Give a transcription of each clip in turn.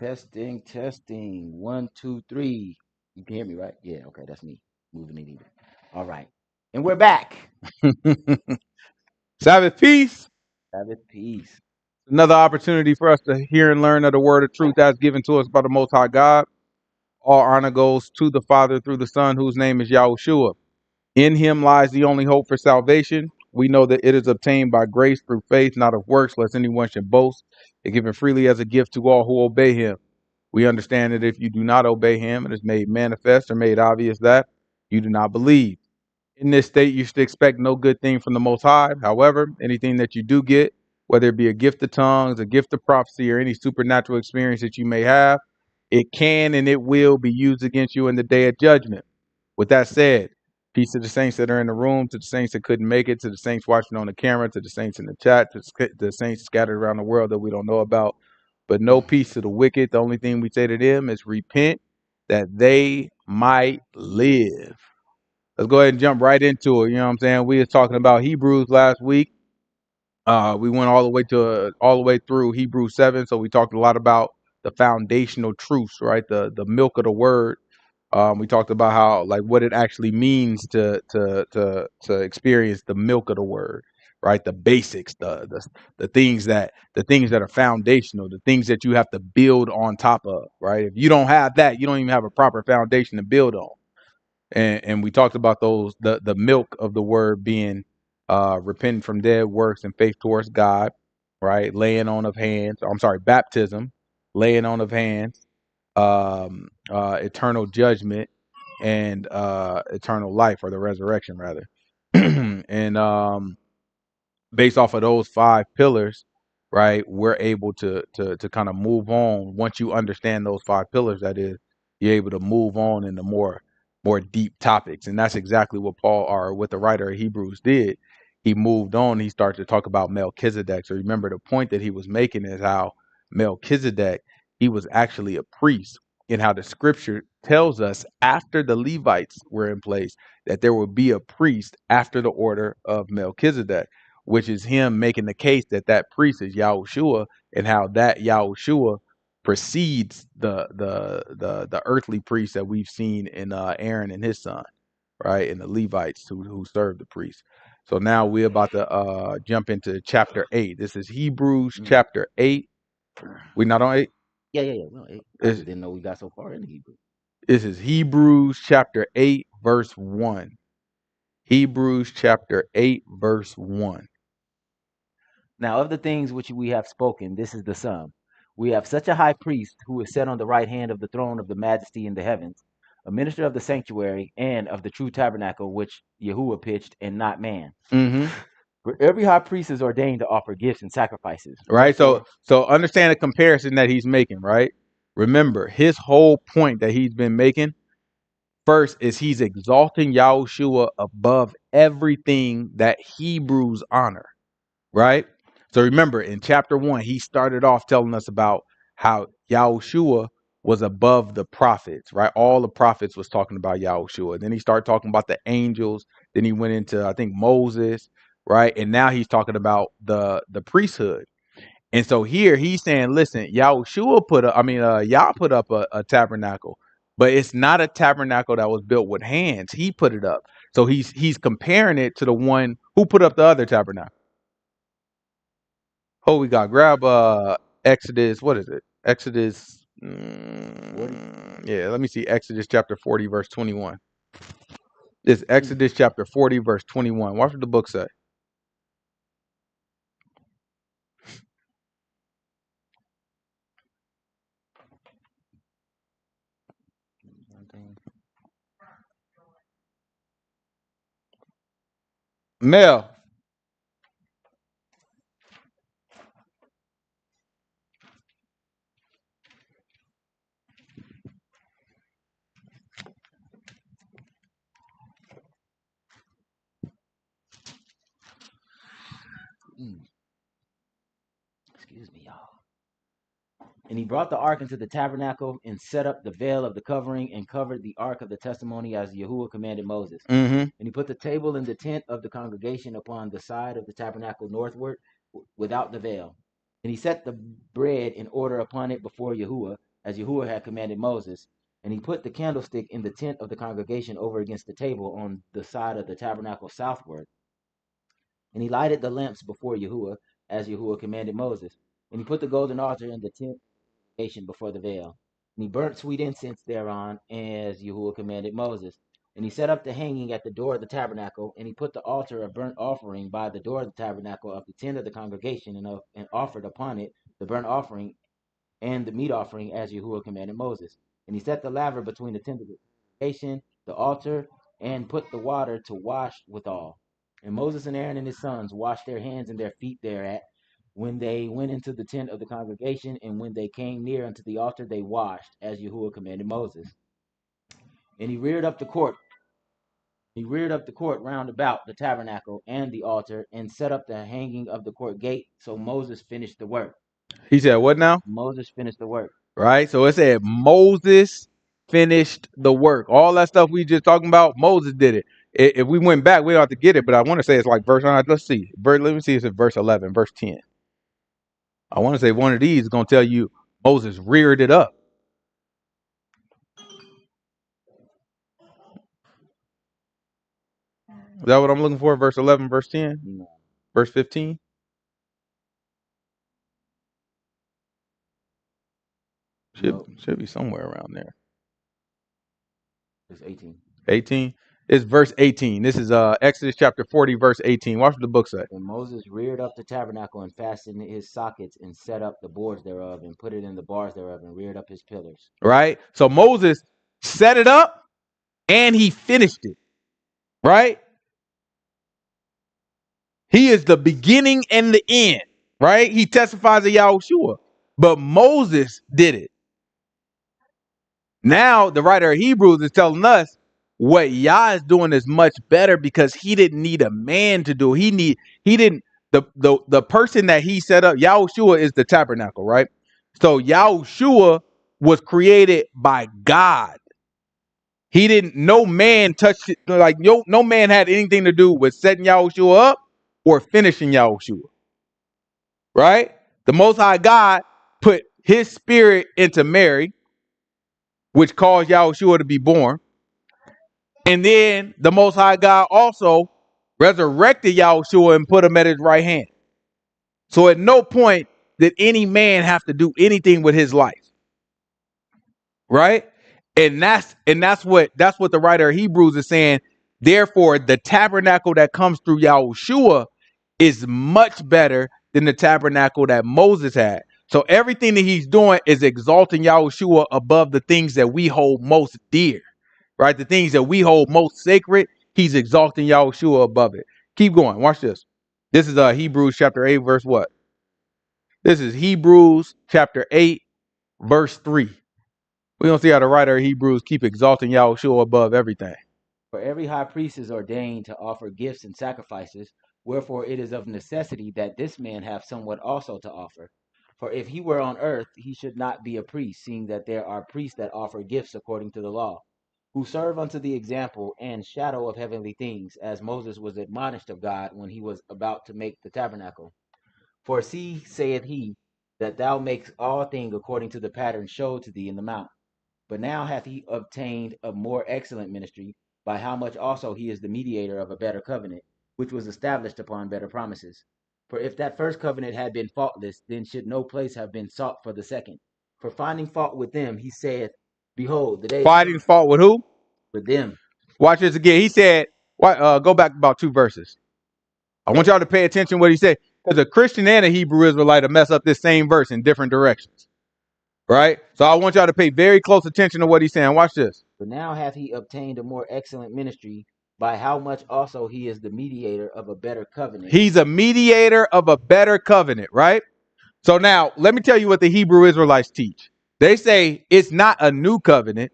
Testing, testing. 1, 2, 3. You can hear me, right? Yeah, okay, that's me. Moving it either. All right. And we're back. Sabbath peace. Sabbath peace. Another opportunity for us to hear and learn of the word of truth that's given to us by the Most High God. All honor goes to the Father through the Son, whose name is Yahushua. In him lies the only hope for salvation. We know that it is obtained by grace through faith, not of works, lest anyone should boast. It given freely as a gift to all who obey him. We understand that if you do not obey him, it is made manifest or made obvious that you do not believe. In this state, you should expect no good thing from the Most High. However, anything that you do get, whether it be a gift of tongues, a gift of prophecy, or any supernatural experience that you may have, it can and it will be used against you in the day of judgment. With that said, peace to the saints that are in the room, to the saints that couldn't make it, to the saints watching on the camera, to the saints in the chat, to the saints scattered around the world that we don't know about. But no peace to the wicked. The only thing we say to them is repent that they might live. Let's go ahead and jump right into it. You know what I'm saying? We was talking about Hebrews last week. We went all the way through Hebrews 7. So we talked a lot about the foundational truths, right? The milk of the word. We talked about how like what it actually means to experience the milk of the word, right? The basics, the things that are foundational, the things that you have to build on top of, right? If you don't have that, you don't even have a proper foundation to build on. And we talked about those the milk of the word being repenting from dead works and faith towards God, right? Laying on of hands. I'm sorry, baptism, laying on of hands, eternal judgment, and eternal life or the resurrection rather. And based off of those five pillars, right, we're able to kind of move on. Once you understand those five pillars, that is, you're able to move on into more deep topics. And that's exactly what Paul or what the writer of Hebrews did. He moved on. He started to talk about Melchizedek. So remember the point that he was making is how Melchizedek, he was actually a priest, and how the scripture tells us after the Levites were in place that there would be a priest after the order of Melchizedek, which is him making the case that that priest is Yahushua, and how that Yahushua precedes the earthly priest that we've seen in Aaron and his son, right, and the Levites who served the priest. So now we're about to jump into chapter 8. This is Hebrews chapter 8. We not on 8? Yeah. Well, I just didn't know we got so far in Hebrew. This is Hebrews chapter 8, verse 1. Hebrews chapter 8, verse 1. Now, of the things which we have spoken, this is the sum. We have such a high priest who is set on the right hand of the throne of the majesty in the heavens, a minister of the sanctuary and of the true tabernacle which Yahuwah pitched and not man. Mm-hmm. For every high priest is ordained to offer gifts and sacrifices. Right. Wherefore, So understand the comparison that he's making, right? Remember, his whole point that he's been making first is he's exalting Yahushua above everything that Hebrews honor, right? So remember, in chapter 1, he started off telling us about how Yahushua was above the prophets, right? All the prophets was talking about Yahushua. Then he started talking about the angels. Then he went into, I think, Moses, right? And now he's talking about the priesthood. And so here he's saying, listen, Yahushua Yah put up a tabernacle, but it's not a tabernacle that was built with hands. He put it up. So he's comparing it to the one who put up the other tabernacle. Oh, we got grab Exodus. What is it? Exodus. Yeah, let me see. Exodus chapter 40, verse 21. This Exodus chapter 40, verse 21. Watch what the book say. Mel. excuse me, y'all. And he brought the ark into the tabernacle and set up the veil of the covering and covered the ark of the testimony as Yahuwah commanded Moses. Mm-hmm. And he put the table in the tent of the congregation upon the side of the tabernacle northward without the veil. And he set the bread in order upon it before Yahuwah, as Yahuwah had commanded Moses. And he put the candlestick in the tent of the congregation over against the table on the side of the tabernacle southward. And he lighted the lamps before Yahuwah, as Yahuwah commanded Moses. And he put the golden altar in the tent before the veil. And he burnt sweet incense thereon, as Yahuwah commanded Moses. And he set up the hanging at the door of the tabernacle, and he put the altar of burnt offering by the door of the tabernacle of the tent of the congregation, and offered upon it the burnt offering and the meat offering, as Yahuwah commanded Moses. And he set the laver between the tent of the congregation, the altar, and put the water to wash withal. And Moses and Aaron and his sons washed their hands and their feet thereat, when they went into the tent of the congregation, and when they came near unto the altar, they washed, as Yahuwah commanded Moses. And he reared up the court. He reared up the court round about the tabernacle and the altar, and set up the hanging of the court gate. So Moses finished the work. He said, what now? Moses finished the work. Right? So it said Moses finished the work. All that stuff we just talking about, Moses did it. If we went back, we don't have to get it, but I want to say it's like verse 9. Let's see. Let me see. It's in verse 11, verse 10. I want to say one of these is going to tell you Moses reared it up. Is that what I'm looking for? Verse 11, verse 10, No. verse 15. Should be somewhere around there. It's 18. 18. It's verse 18. This is Exodus chapter 40, verse 18. Watch what the book says. And Moses reared up the tabernacle, and fastened his sockets, and set up the boards thereof, and put it in the bars thereof, and reared up his pillars. Right? So Moses set it up and he finished it. Right? He is the beginning and the end. Right? He testifies of Yahushua. But Moses did it. Now the writer of Hebrews is telling us what Yah is doing is much better, because he didn't need a man to do it. The person that he set up, Yahushua, is the tabernacle, right? So Yahushua was created by God. He didn't, no man touched it, like no man had anything to do with setting Yahushua up or finishing Yahushua. Right? The Most High God put his spirit into Mary, which caused Yahushua to be born. And then the Most High God also resurrected Yahushua and put him at his right hand. So at no point did any man have to do anything with his life. Right? And that's what the writer of Hebrews is saying. Therefore, the tabernacle that comes through Yahushua is much better than the tabernacle that Moses had. So everything that he's doing is exalting Yahushua above the things that we hold most dear. Right? The things that we hold most sacred, he's exalting Yahushua above it. Keep going. Watch this. This is Hebrews chapter 8, verse what? This is Hebrews chapter 8, verse 3. We're going to see how the writer of Hebrews keep exalting Yahushua above everything. For every high priest is ordained to offer gifts and sacrifices, wherefore it is of necessity that this man have somewhat also to offer. For if he were on earth, he should not be a priest, seeing that there are priests that offer gifts according to the law, who serve unto the example and shadow of heavenly things, as Moses was admonished of God when he was about to make the tabernacle. For see, saith he, that thou makest all things according to the pattern showed to thee in the mount. But now hath he obtained a more excellent ministry, by how much also he is the mediator of a better covenant, which was established upon better promises. For if that first covenant had been faultless, then should no place have been sought for the second. For finding fault with them, he saith, Behold, the day finding fault with who? With them. Watch this again. He said, go back about 2 verses. I want y'all to pay attention to what he said, because a Christian and a Hebrew Israelite will mess up this same verse in different directions. Right? So I want y'all to pay very close attention to what he's saying. Watch this. But now hath he obtained a more excellent ministry, by how much also he is the mediator of a better covenant. He's a mediator of a better covenant, right? So now let me tell you what the Hebrew Israelites teach. They say it's not a new covenant,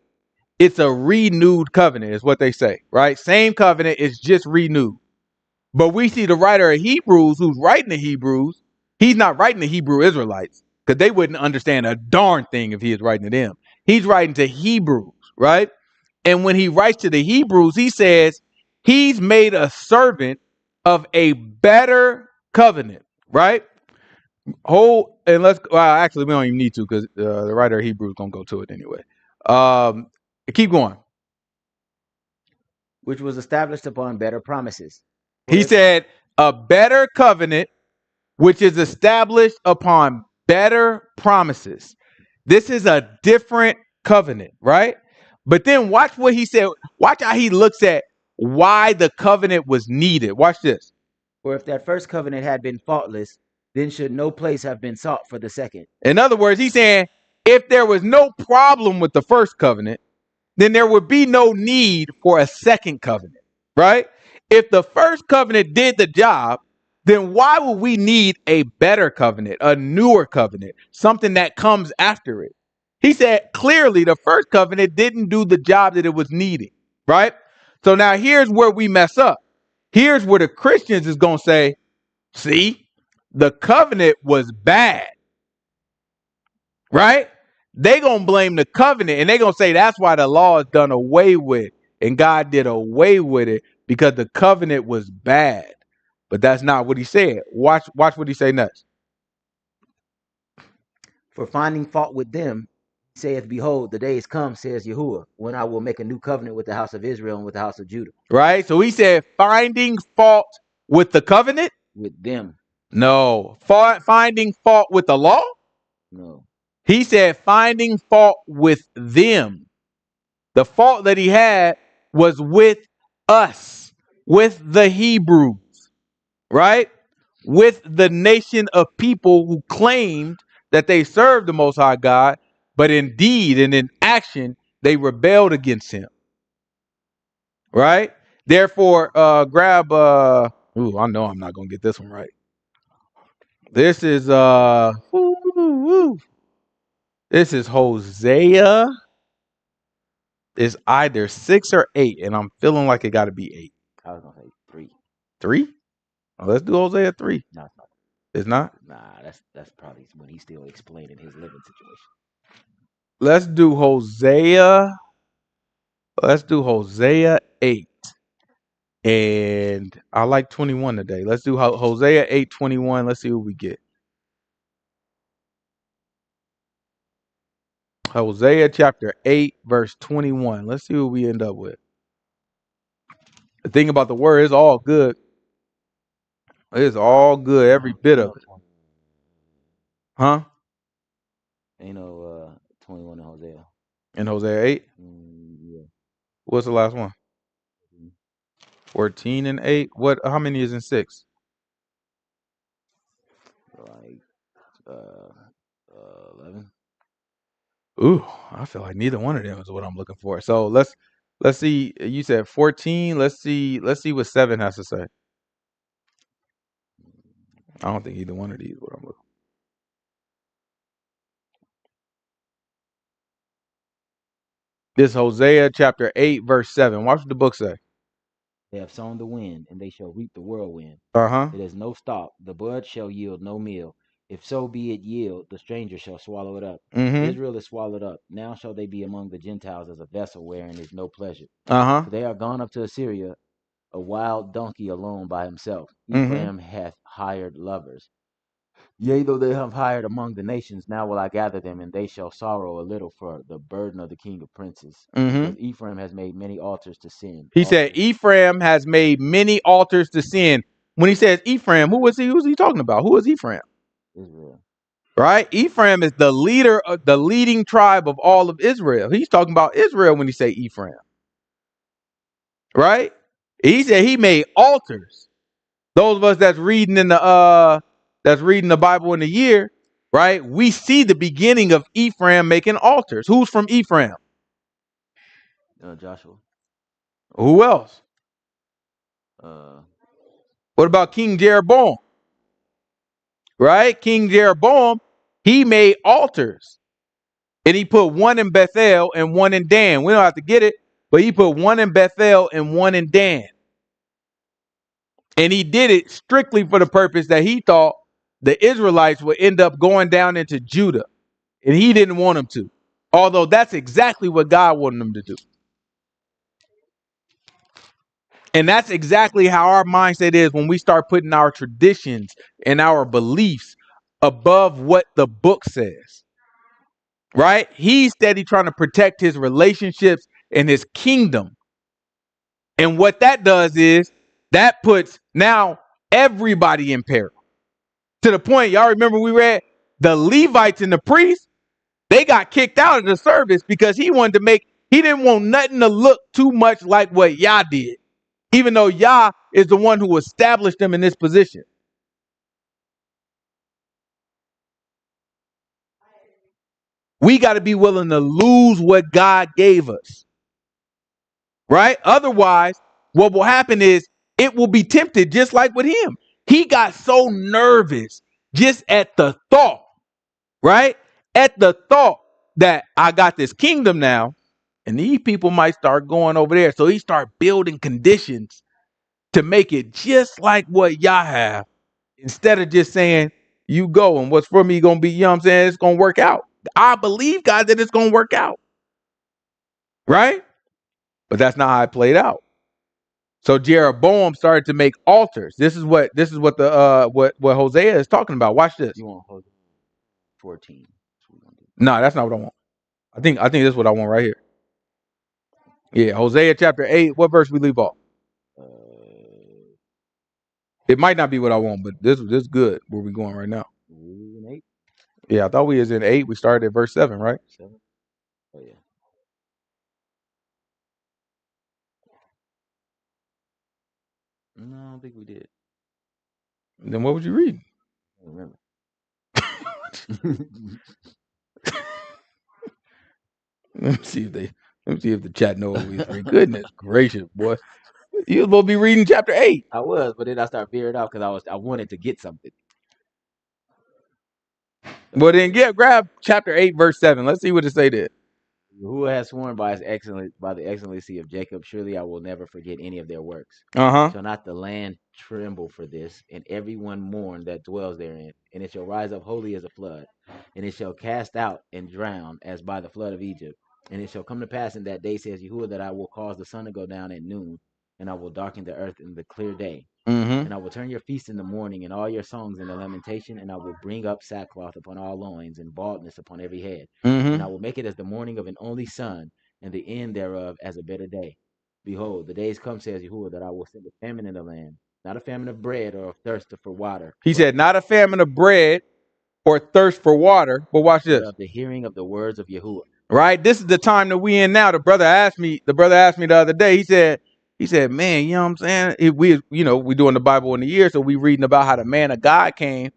it's a renewed covenant is what they say, right? Same covenant, it's just renewed. But we see the writer of Hebrews who's writing the Hebrews, he's not writing the Hebrew Israelites, because they wouldn't understand a darn thing if he was writing to them. He's writing to Hebrews, right? And when he writes to the Hebrews, he says he's made a servant of a better covenant, right? And well, actually, we don't even need to because the writer of Hebrews gonna go to it anyway. Keep going. which was established upon better promises. He said, a better covenant, which is established upon better promises. This is a different covenant, right? But then watch what he said. Watch how he looks at why the covenant was needed. Watch this. For if that first covenant had been faultless, then should no place have been sought for the second. In other words, he's saying if there was no problem with the first covenant, then there would be no need for a second covenant, right? If the first covenant did the job, then why would we need a better covenant, a newer covenant, something that comes after it? He said clearly the first covenant didn't do the job that it was needing, right? So now here's where we mess up. Here's where the Christians is going to say, see, the covenant was bad, right? They going to blame the covenant and they going to say that's why the law is done away with and God did away with it because the covenant was bad. But that's not what he said. Watch what he say next. For finding fault with them, saith, behold, the days come, says Yahuwah, when I will make a new covenant with the house of Israel and with the house of Judah. Right? So he said finding fault with the covenant? With them. No. Finding fault with the law? No. He said finding fault with them. The fault that he had was with us, with the Hebrews, right? With the nation of people who claimed that they served the Most High God, but in deed and in action, they rebelled against him, right? Therefore, grab, I know I'm not going to get this one right. This is, this is Hosea. It's either 6 or 8, and I'm feeling like it got to be 8. I was going to say 3. 3? Oh, let's do Hosea 3. No, it's not. It's not? Nah, that's probably when he's still explaining his living situation. Let's do Hosea. Let's do Hosea 8. And I like 21 today. Let's do Hosea 8:21. Let's see what we get. Hosea chapter 8, verse 21. Let's see what we end up with. The thing about the word is all good. It's all good, every bit of it. Huh? Ain't no 21 in Hosea. In Hosea 8? Yeah. What's the last one? 14 and 8. What? How many is in 6? Like 11. Ooh, I feel like neither one of them is what I'm looking for. So let's see. You said 14. Let's see what 7 has to say. I don't think either one of these is what I'm looking for. This Hosea chapter 8, verse 7. Watch what the book say. They have sown the wind, and they shall reap the whirlwind. Uh-huh. It has no stalk. The bud shall yield no meal. If so be it yield, the stranger shall swallow it up. Mm-hmm. Israel is swallowed up. Now shall they be among the Gentiles as a vessel wherein is no pleasure. Uh-huh. For they are gone up to Assyria, a wild donkey alone by himself. Ephraim hath hired lovers. Yea, though they have hired among the nations, now will I gather them, and they shall sorrow a little for the burden of the king of princes. Because Ephraim has made many altars to sin. He said, Ephraim has made many altars to sin. When he says Ephraim, who was he talking about? Who is Ephraim? Israel. Right? Ephraim is the leader of the leading tribe of all of Israel. He's talking about Israel when he say Ephraim. Right? He said he made altars. Those of us that's reading the Bible in a year, right? We see the beginning of Ephraim making altars. Who's from Ephraim? Joshua. Who else? What about King Jeroboam? Right? King Jeroboam, he made altars. And he put one in Bethel and one in Dan. We don't have to get it, but he put one in Bethel and one in Dan. And he did it strictly for the purpose that he thought the Israelites would end up going down into Judah. And he didn't want them to. Although that's exactly what God wanted them to do. And that's exactly how our mindset is when we start putting our traditions and our beliefs above what the book says, right? He's steady trying to protect his relationships and his kingdom. And what that does is that puts now everybody in peril. To the point, y'all remember we read the Levites and the priests, they got kicked out of the service because he didn't want nothing to look too much like what Yah did, even though Yah is the one who established them in this position. We got to be willing to lose what God gave us, right? Otherwise, what will happen is it will be tempted just like with him. He got so nervous just at the thought, right? At the thought that I got this kingdom now, and these people might start going over there. So he start building conditions to make it just like what Yah have, instead of just saying, you go and what's for me going to be, you know what I'm saying? It's going to work out. I believe, God, that it's going to work out. Right? But that's not how it played out. So Jeroboam started to make altars. This is what the what Hosea is talking about. Watch this. You want Hosea 14? No, that's not what I want. I think this is what I want right here. Yeah, Hosea chapter 8. What verse we leave off? It might not be what I want, but this is good. Where we going right now? In 8? Yeah, I thought we was in 8. We started at verse 7, right? 7? Oh yeah. No, I don't think we did. Then what was you reading? I don't remember. Let me see if the chat knows what we read. Goodness gracious, boy. You was supposed to be reading chapter 8. I was, but then I started veering off because I wanted to get something. Well, then grab chapter 8, verse 7. Let's see what it say there. Who has sworn by the excellency of Jacob, surely I will never forget any of their works. Uh-huh. Shall not the land tremble for this, and everyone mourn that dwells therein? And it shall rise up holy as a flood, and it shall cast out and drown as by the flood of Egypt. And it shall come to pass in that day, says Yahuwah, that I will cause the sun to go down at noon, and I will darken the earth in the clear day. Mm-hmm. And I will turn your feast in the morning, and all your songs in the lamentation, and I will bring up sackcloth upon all loins, and baldness upon every head. Mm-hmm. And I will make it as the morning of an only son, and the end thereof as a better day. Behold, the days come, says Yahuwah, that I will send a famine in the land, not a famine of bread or of thirst for water. He said, not a famine of bread or thirst for water, but watch but this. of the hearing of the words of Yahuwah. Right? This is the time that we in now. The brother asked me the other day, he said, man, you know what I'm saying? We doing the Bible in a year, so we reading about how the man of God came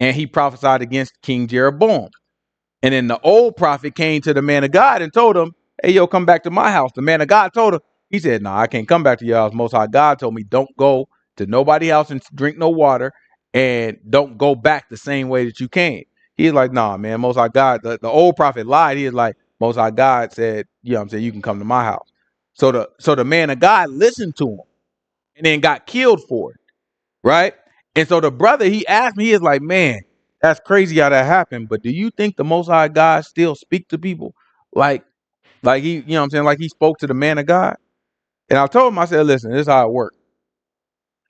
and he prophesied against King Jeroboam. And then the old prophet came to the man of God and told him, hey, yo, come back to my house. The man of God told him, he said, no, I can't come back to your house. Most High God told me, don't go to nobody's house and drink no water, and don't go back the same way that you came. He's like, nah, man, Most High God, the old prophet lied. He is like, Most High God said, you know what I'm saying, you can come to my house. So the man of God listened to him and then got killed for it, right? And so the brother, he asked me, he is like, man, that's crazy how that happened. But do you think the Most High God still speak to people like he, you know what I'm saying, like he spoke to the man of God? And I told him, I said, listen, this is how it works.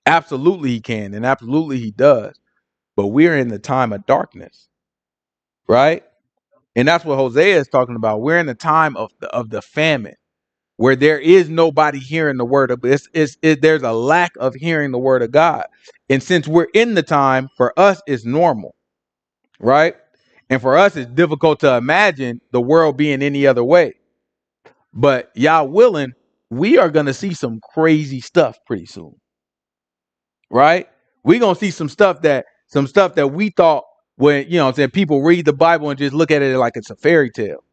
Absolutely he can, and absolutely he does. But we're in the time of darkness, right? And that's what Hosea is talking about. We're in the time of the famine, where there is nobody hearing the word of there's a lack of hearing the word of God. And since we're in the time, for us it's normal, right? And for us it's difficult to imagine the world being any other way. But y'all willing, we are going to see some crazy stuff pretty soon, right? We're going to see some stuff that we thought, when, you know what I'm saying, people read the Bible and just look at it like it's a fairy tale.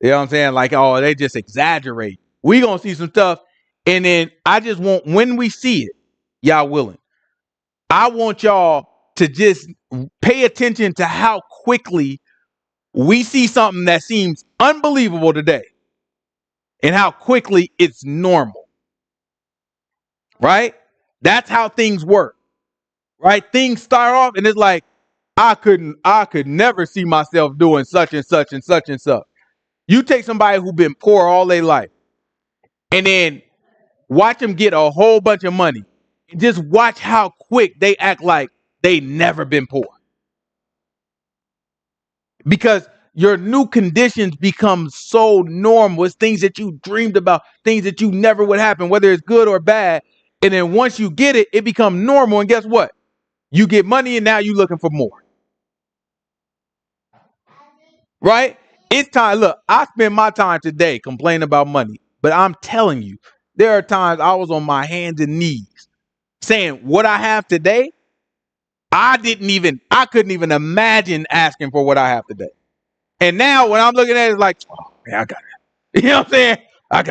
You know what I'm saying? Like, oh, they just exaggerate. We're going to see some stuff. And then I just want, when we see it, y'all willing, I want y'all to just pay attention to how quickly we see something that seems unbelievable today and how quickly it's normal, right? That's how things work, right? Things start off and it's like, I could never see myself doing such and such and such and such. You take somebody who's been poor all their life and then watch them get a whole bunch of money. And just watch how quick they act like they never been poor. because your new conditions become so normal. It's things that you dreamed about, things that you never would happen, whether it's good or bad. And then once you get it, it becomes normal. And guess what? You get money and now you're looking for more. Right? It's time. Look, I spend my time today complaining about money, but I'm telling you, there are times I was on my hands and knees saying what I have today. I couldn't even imagine asking for what I have today. And now when I'm looking at it, it's like, oh man, I got it. You know what I'm saying? I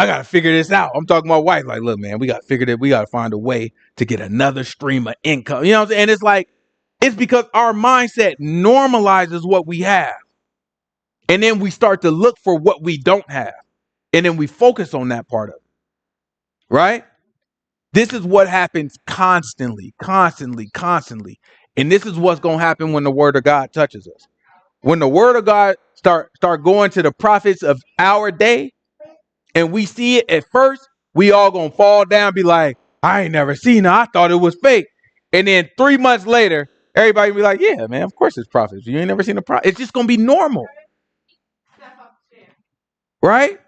gotta figure this out. I'm talking to my wife, like, look, man, we gotta figure that. We gotta find a way to get another stream of income. You know what I'm saying? And it's like, it's because our mindset normalizes what we have. And then we start to look for what we don't have. And then we focus on that part of it. Right? This is what happens constantly. And this is what's going to happen when the word of God touches us. When the word of God start going to the prophets of our day and we see it at first, we all going to fall down and be like, I ain't never seen it. I thought it was fake. And then 3 months later, everybody be like, yeah, man, of course it's prophets. You ain't never seen a prophet. It's just going to be normal. Right?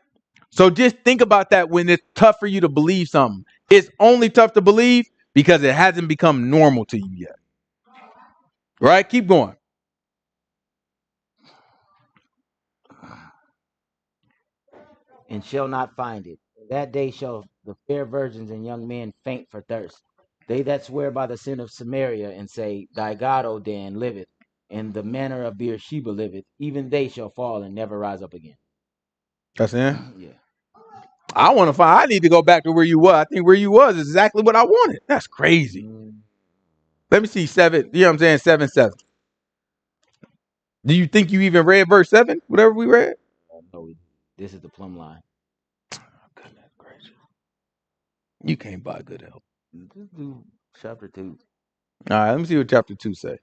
So just think about that when it's tough for you to believe something. It's only tough to believe because it hasn't become normal to you yet. Right? Keep going. And shall not find it. That day shall the fair virgins and young men faint for thirst. They that swear by the sin of Samaria and say, Thy God, O Dan, liveth, and the manner of Beersheba liveth, even they shall fall and never rise up again. That's it. Yeah. I need to go back to where you were. I think where you was is exactly what I wanted. That's crazy. Let me see 7. You know what I'm saying? 7. Do you think you even read verse 7? Whatever we read? No, this is the plumb line. Goodness gracious. You can't buy good help. Just do chapter 2. All right, let me see what chapter 2 say.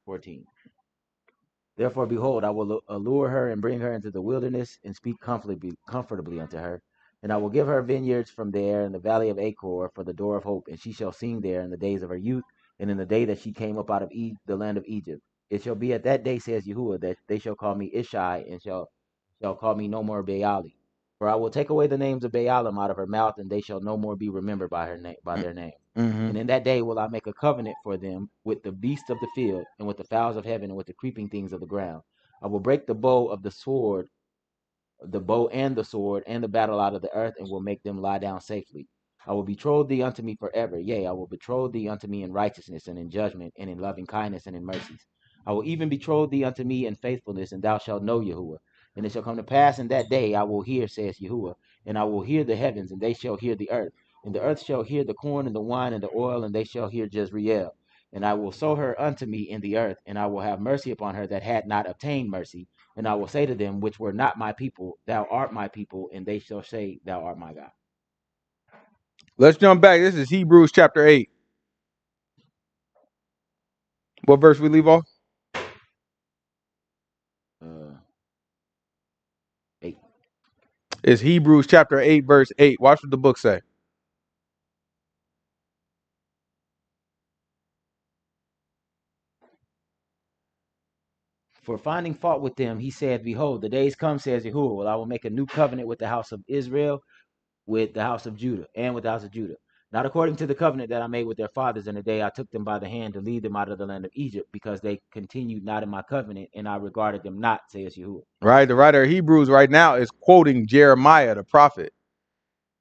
14. Therefore, behold, I will allure her and bring her into the wilderness and speak comfortably unto her. And I will give her vineyards from there in the valley of Achor for the door of hope, and she shall sing there in the days of her youth, and in the day that she came up out of the land of Egypt. It shall be at that day, says Yahuwah, that they shall call me Ishai, and shall call me no more Baali. For I will take away the names of Baalim out of her mouth, and they shall no more be remembered by their name. Mm-hmm. And in that day will I make a covenant for them with the beasts of the field, and with the fowls of heaven, and with the creeping things of the ground. I will break the bow and the sword, and the battle out of the earth, and will make them lie down safely. I will betroth thee unto me forever. Yea, I will betroth thee unto me in righteousness, and in judgment, and in loving kindness, and in mercies. I will even betroth thee unto me in faithfulness, and thou shalt know Yahuwah. And it shall come to pass in that day I will hear, says Yahuwah, and I will hear the heavens, and they shall hear the earth. And the earth shall hear the corn and the wine and the oil, and they shall hear Jezreel. And I will sow her unto me in the earth, and I will have mercy upon her that had not obtained mercy. And I will say to them which were not my people, Thou art my people, and they shall say, Thou art my God. Let's jump back. This is Hebrews chapter 8. What verse we leave off? 8. It's Hebrews chapter 8, verse 8. Watch what the book say. For finding fault with them, he said, Behold, the days come, says Yahuwah, well, I will make a new covenant with the house of Israel, with the house of Judah, and with the house of Judah. Not according to the covenant that I made with their fathers in the day I took them by the hand to lead them out of the land of Egypt, because they continued not in my covenant, and I regarded them not, says Yahuwah. Right? The writer of Hebrews right now is quoting Jeremiah, the prophet.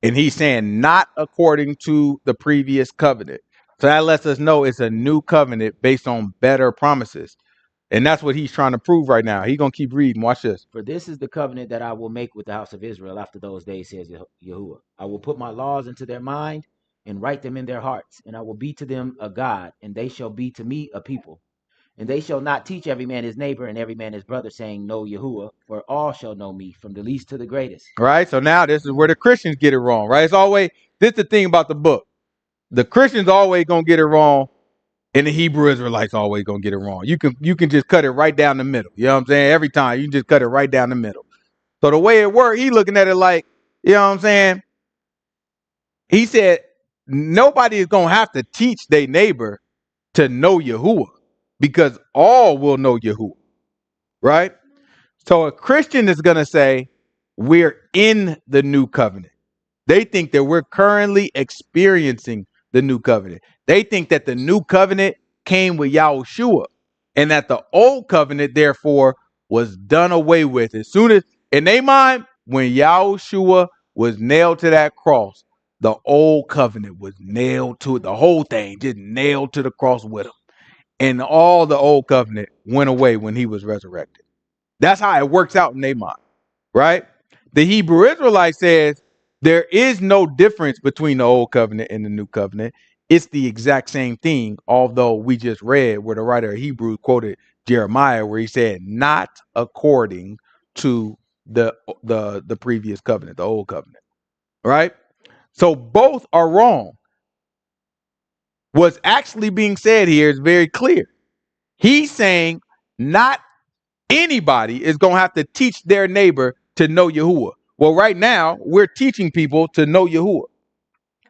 And he's saying, not according to the previous covenant. So that lets us know it's a new covenant based on better promises. And that's what he's trying to prove right now. He's going to keep reading. Watch this. For this is the covenant that I will make with the house of Israel after those days, says Yahuwah. I will put my laws into their mind and write them in their hearts, and I will be to them a God, and they shall be to me a people. And they shall not teach every man his neighbor and every man his brother, saying, Know Yahuwah, for all shall know me, from the least to the greatest. Right? So now this is where the Christians get it wrong, right? This is the thing about the book. The Christians always going to get it wrong, and the Hebrew Israelites always going to get it wrong. You can just cut it right down the middle. You know what I'm saying? Every time you can just cut it right down the middle. So the way it worked, he looking at it like, you know what I'm saying? He said, nobody is going to have to teach their neighbor to know Yahuwah, because all will know Yahuwah. right? So a Christian is going to say, we're in the new covenant. They think that we're currently experiencing the new covenant. They think that the new covenant came with Yahushua and that the old covenant, therefore, was done away with. As soon as, in their mind, when Yahushua was nailed to that cross, the old covenant was nailed to it. The whole thing just nailed to the cross with him. And all the old covenant went away when he was resurrected. That's how it works out in their mind, right? The Hebrew Israelite says there is no difference between the old covenant and the new covenant. It's the exact same thing, although we just read where the writer of Hebrews quoted Jeremiah, where he said, not according to the previous covenant, the old covenant, right? So both are wrong. What's actually being said here is very clear. He's saying not anybody is going to have to teach their neighbor to know Yahuwah. Well, right now, we're teaching people to know Yahuwah.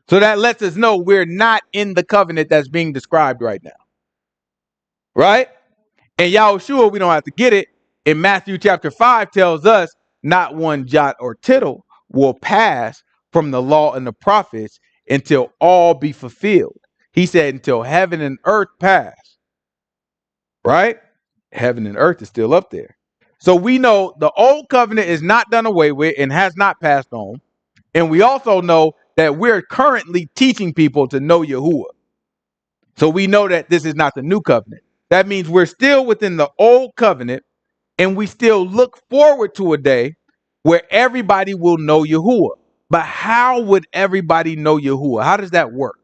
So that lets us know we're not in the covenant that's being described right now. Right? And Yahushua, we don't have to get it. In Matthew chapter 5 tells us not one jot or tittle will pass from the law and the prophets until all be fulfilled. He said until heaven and earth pass. Right? Heaven and earth is still up there. So we know the old covenant is not done away with and has not passed on. And we also know that we're currently teaching people to know Yahuwah. So we know that this is not the new covenant. That means we're still within the old covenant, and we still look forward to a day where everybody will know Yahuwah. But how would everybody know Yahuwah? How does that work?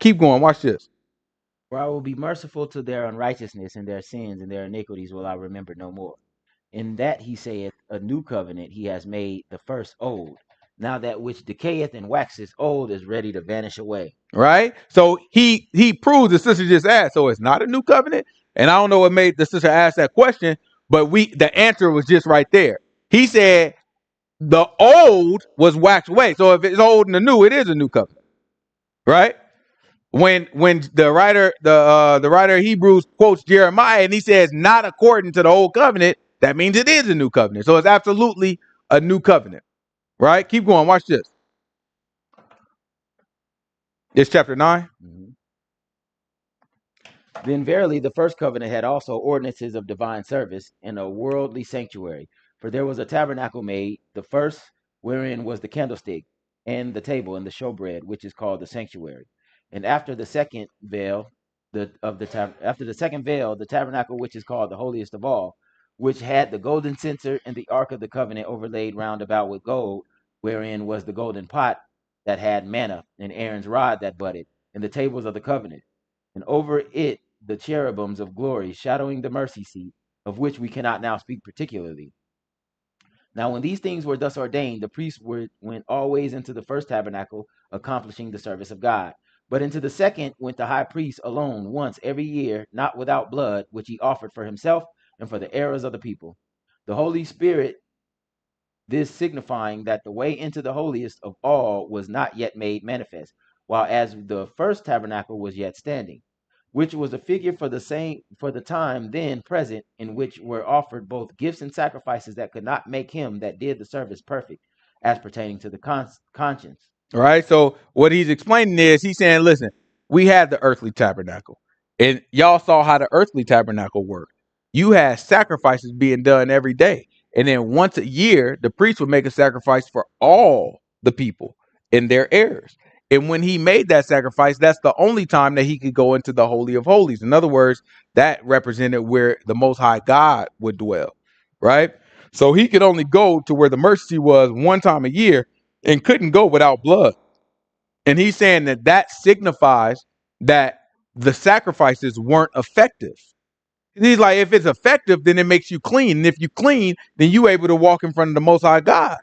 Keep going. Watch this. For I will be merciful to their unrighteousness, and their sins and their iniquities will I remember no more. In that he saith, a new covenant he has made, the first old. Now that which decayeth and waxeth old is ready to vanish away. Right? So he proves the sister just asked. So it's not a new covenant. And I don't know what made the sister ask that question, but the answer was just right there. He said the old was waxed away. So if it's old and the new, it is a new covenant. Right? When the writer of Hebrews quotes Jeremiah and he says not according to the old covenant, that means it is a new covenant. So it's absolutely a new covenant. Right? Keep going. Watch this. It's chapter 9. Mm-hmm. Then verily the first covenant had also ordinances of divine service and a worldly sanctuary. For there was a tabernacle made, the first, wherein was the candlestick, and the table, and the showbread, which is called the sanctuary. And after the second veil, after the second veil, the tabernacle which is called the holiest of all, which had the golden censer and the ark of the covenant overlaid round about with gold, wherein was the golden pot that had manna, and Aaron's rod that budded, and the tables of the covenant, and over it the cherubims of glory, shadowing the mercy seat, of which we cannot now speak particularly. Now, when these things were thus ordained, the priests went always into the first tabernacle, accomplishing the service of God. But into the second went the high priest alone once every year, not without blood, which he offered for himself and for the errors of the people. The Holy Spirit, this signifying that the way into the holiest of all was not yet made manifest, while as the first tabernacle was yet standing, which was a figure for the time then present, in which were offered both gifts and sacrifices that could not make him that did the service perfect, as pertaining to the conscience. All right. So what he's explaining is he's saying, listen, we had the earthly tabernacle, and y'all saw how the earthly tabernacle worked. You had sacrifices being done every day. And then once a year, the priest would make a sacrifice for all the people and their heirs. And when he made that sacrifice, that's the only time that he could go into the Holy of Holies. In other words, that represented where the Most High God would dwell, right? So he could only go to where the mercy was one time a year and couldn't go without blood. And he's saying that that signifies that the sacrifices weren't effective. He's like, if it's effective, then it makes you clean. And if you clean, then you able to walk in front of the Most High God.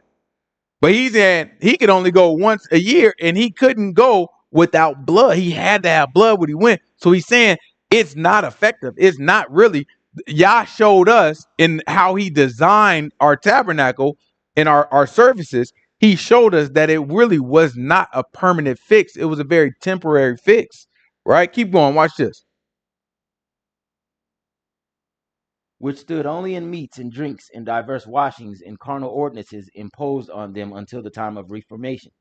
But he's saying he could only go once a year, and he couldn't go without blood. He had to have blood when he went. So he's saying it's not effective. It's not really. Yah showed us in how he designed our tabernacle and our services. He showed us that it really was not a permanent fix. It was a very temporary fix, right? Keep going. Watch this. which stood only in meats and drinks and diverse washings and carnal ordinances imposed on them until the time of Reformation.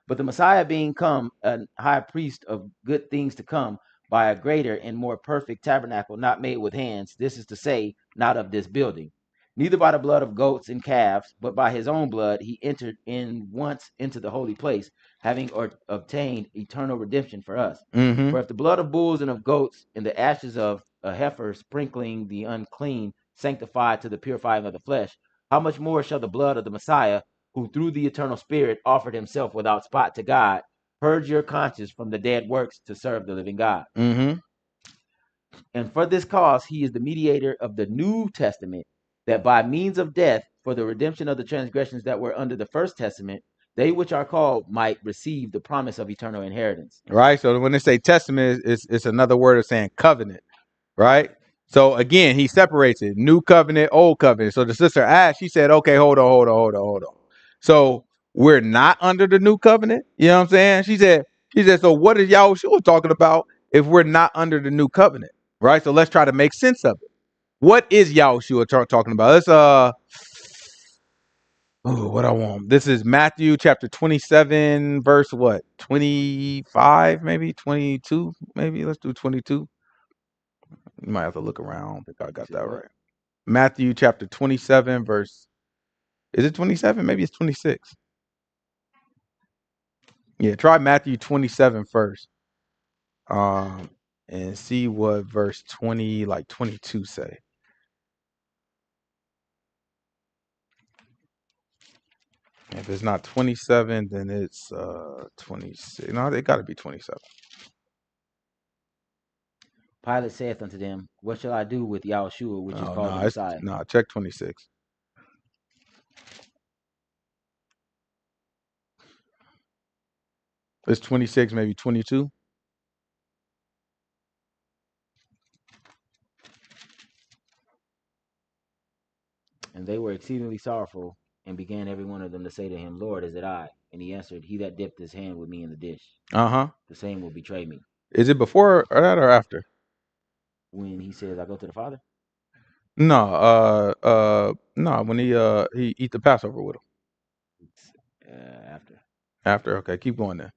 But the Messiah being come a high priest of good things to come by a greater and more perfect tabernacle not made with hands, this is to say, not of this building, neither by the blood of goats and calves, but by his own blood he entered in once into the holy place, having obtained eternal redemption for us. Mm-hmm. For if the blood of bulls and of goats and the ashes of a heifer sprinkling the unclean sanctified to the purifying of the flesh, how much more shall the blood of the Messiah, who through the eternal Spirit offered himself without spot to God, purge your conscience from the dead works to serve the living God? Mm-hmm. And for this cause he is the mediator of the New Testament, that by means of death, for the redemption of the transgressions that were under the first testament, they which are called might receive the promise of eternal inheritance. Right. So when they say testament, it's another word of saying covenant. Right. So again, he separates it: new covenant, old covenant. So the sister asked, she said, "Okay, hold on. So we're not under the new covenant." You know what I'm saying? She said, "So what is Yahushua talking about if we're not under the new covenant?" Right. So let's try to make sense of it. What is Yahushua talking about? Let's what I want. This is Matthew chapter 27, verse what? 25, maybe 22, maybe. Let's do 22. You might have to look around. I don't think I got that right. Matthew chapter 27, verse. Is it 27? Maybe it's 26. Yeah, try Matthew 27 first. And see what verse 20, like 22 say. If it's not 27, then it's 26. No, it got to be 27. Pilate saith unto them, what shall I do with Yahushua, which is called the Messiah? Check 26. It's 26, maybe 22. And they were exceedingly sorrowful, and began every one of them to say to him, Lord, is it I? And he answered, he that dipped his hand with me in the dish, The same will betray me. Is it before or that or after? When he says, I go to the Father? No, when he eat the Passover with him. It's after. After, okay, keep going then.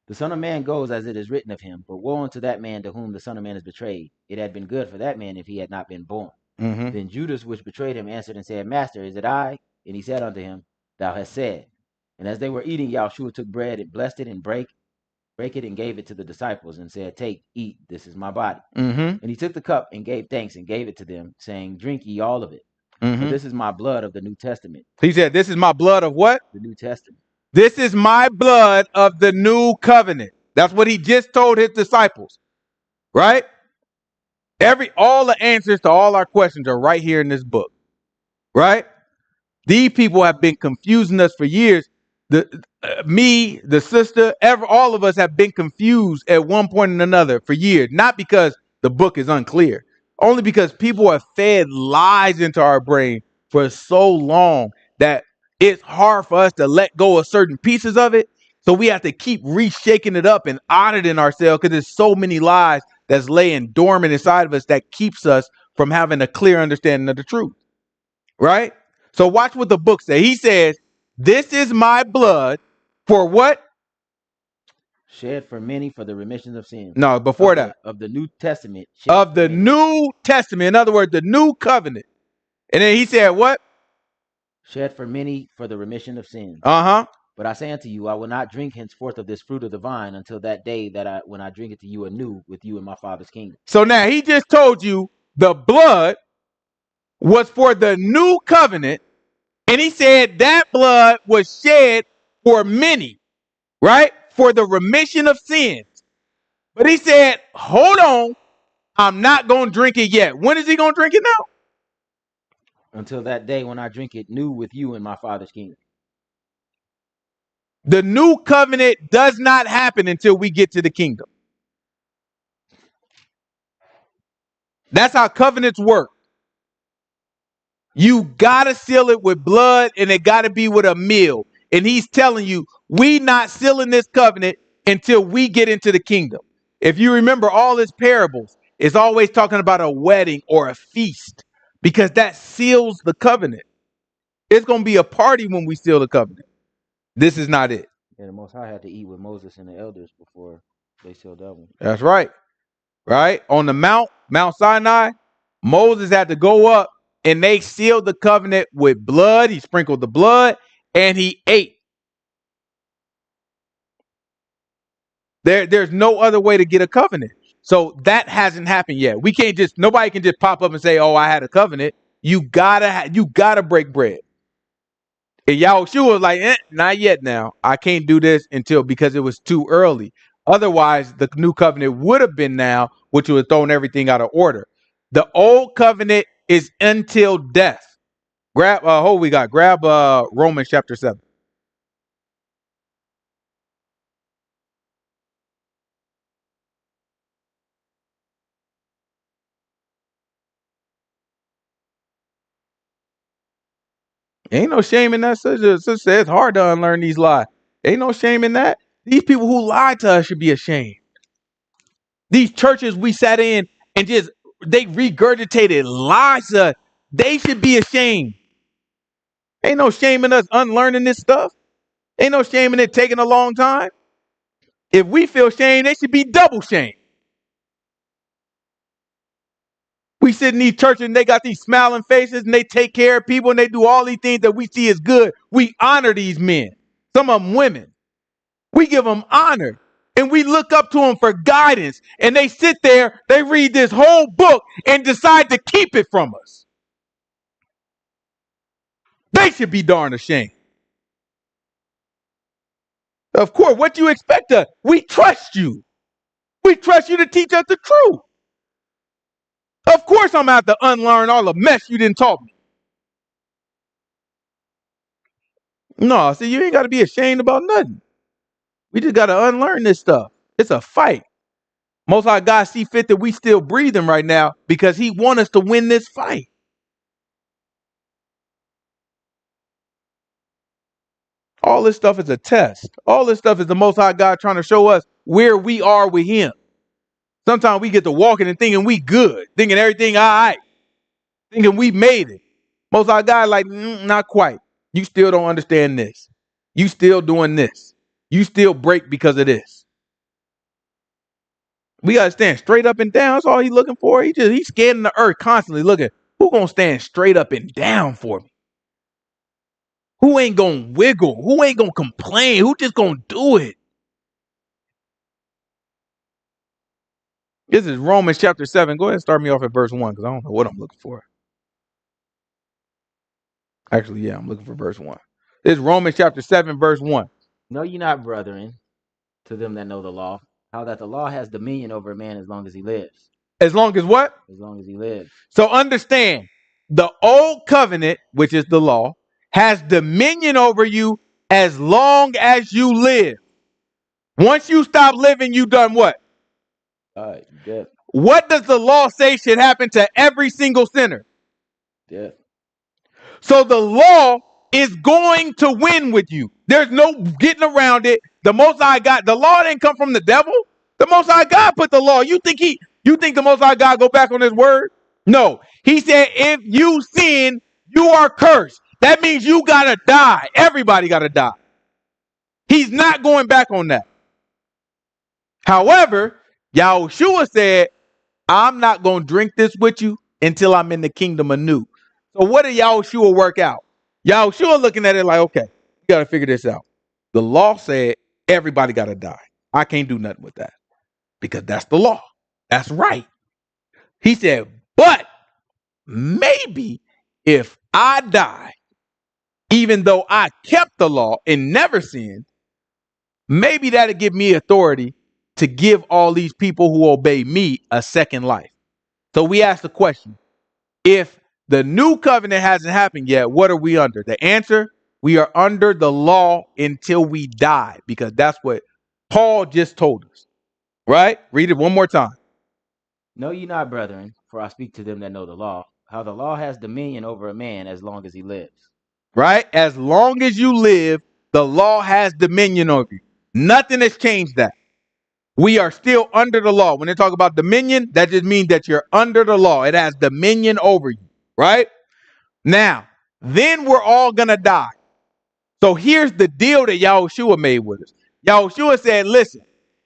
The Son of Man goes as it is written of him, but woe unto that man to whom the Son of Man is betrayed. It had been good for that man if he had not been born. Mm-hmm. Then Judas, which betrayed him, answered and said, Master, is it I? And he said unto him, Thou hast said. And as they were eating, Yahushua took bread and blessed it and brake it and gave it to the disciples and said, Take, eat, this is my body. Mm-hmm. And he took the cup and gave thanks and gave it to them, saying, Drink ye all of it. Mm-hmm. For this is my blood of the New Testament. He said, this is my blood of what? The New Testament. This is my blood of the new covenant. That's what he just told his disciples, right? All the answers to all our questions are right here in this book, right? These people have been confusing us for years. Me, the sister, all of us have been confused at one point or another for years. Not because the book is unclear, only because people have fed lies into our brain for so long that it's hard for us to let go of certain pieces of it. So we have to keep reshaking it up and auditing ourselves because there's so many lies that's laying dormant inside of us that keeps us from having a clear understanding of the truth, right? So watch what the book says. He says, this is my blood for what? Shed for many for the remission of sins. No, before that. Of the New Testament. Of the New Testament. In other words, the new covenant. And then he said what? Shed for many for the remission of sins. But I say unto you, I will not drink henceforth of this fruit of the vine until that day when I drink it to you anew with you in my Father's kingdom. So now he just told you the blood was for the new covenant. And he said that blood was shed for many, right? For the remission of sins. But he said, hold on, I'm not going to drink it yet. When is he going to drink it now? Until that day when I drink it new with you in my Father's kingdom. The new covenant does not happen until we get to the kingdom. That's how covenants work. You got to seal it with blood and it got to be with a meal. And he's telling you, we not sealing this covenant until we get into the kingdom. If you remember all his parables, It's always talking about a wedding or a feast because that seals the covenant. It's going to be a party when we seal the covenant. This is not it. Yeah, the Most High had to eat with Moses and the elders before they sealed that one. That's right. Right? On the Mount Sinai, Moses had to go up and they sealed the covenant with blood. He sprinkled the blood and he ate. There's no other way to get a covenant. So that hasn't happened yet. Nobody can just pop up and say, "Oh, I had a covenant." You gotta break bread. And Yahushua was like, not yet now. I can't do this because it was too early. Otherwise, the new covenant would have been now, which would have thrown everything out of order. The old covenant is until death. Grab Romans chapter 7. Ain't no shame in that, sister. Sister, it's hard to unlearn these lies. Ain't no shame in that. These people who lied to us should be ashamed. These churches we sat in and they regurgitated lies to us. They should be ashamed. Ain't no shame in us unlearning this stuff. Ain't no shame in it taking a long time. If we feel shame, they should be double shame. We sit in these churches and they got these smiling faces and they take care of people and they do all these things that we see as good. We honor these men. Some of them women. We give them honor and we look up to them for guidance. And they sit there, they read this whole book and decide to keep it from us. They should be darn ashamed. Of course, what you expect us? We trust you. We trust you to teach us the truth. Of course, I'm out to unlearn all the mess you didn't taught me. No, see, you ain't got to be ashamed about nothing. We just got to unlearn this stuff. It's a fight. Most High God see fit that we still breathing right now because he want us to win this fight. All this stuff is a test. All this stuff is the Most High God trying to show us where we are with him. Sometimes we get to walking and thinking we good, thinking everything all right, thinking we made it. Most High God like, not quite. You still don't understand this. You still doing this. You still break because of this. We got to stand straight up and down. That's all he's looking for. He's scanning the earth constantly looking. Who going to stand straight up and down for me? Who ain't going to wiggle? Who ain't going to complain? Who just going to do it? This is Romans chapter 7. Go ahead and start me off at verse 1 because I don't know what I'm looking for. Actually, yeah, I'm looking for verse 1. This is Romans chapter 7, verse 1. Know ye not, brethren, to them that know the law, how that the law has dominion over a man as long as he lives. As long as what? As long as he lives. So understand, the old covenant, which is the law, has dominion over you as long as you live. Once you stop living, you done what? Death. What does the law say should happen to every single sinner? Death. So the law is going to win with you. There's no getting around it. The Most High God, the law didn't come from the devil. The Most High God put the law. You think the Most High God go back on his word? No. He said, if you sin, you are cursed. That means you gotta die. Everybody gotta die. He's not going back on that. However, Yahushua said, I'm not going to drink this with you until I'm in the kingdom anew. So what did Yahushua work out? Yahushua looking at it like, okay, you got to figure this out. The law said everybody got to die. I can't do nothing with that because that's the law. That's right. He said, but maybe if I die, even though I kept the law and never sinned, maybe that'll give me authority to give all these people who obey me a second life. So we ask the question, if the new covenant hasn't happened yet, what are we under? The answer, we are under the law until we die, because that's what Paul just told us. Right? Read it one more time. Know ye not, brethren, for I speak to them that know the law, how the law has dominion over a man as long as he lives. Right? As long as you live, the law has dominion over you. Nothing has changed that. We are still under the law. When they talk about dominion, that just means that you're under the law. It has dominion over you, right? Now, then we're all going to die. So here's the deal that Yahushua made with us. Yahushua said, listen,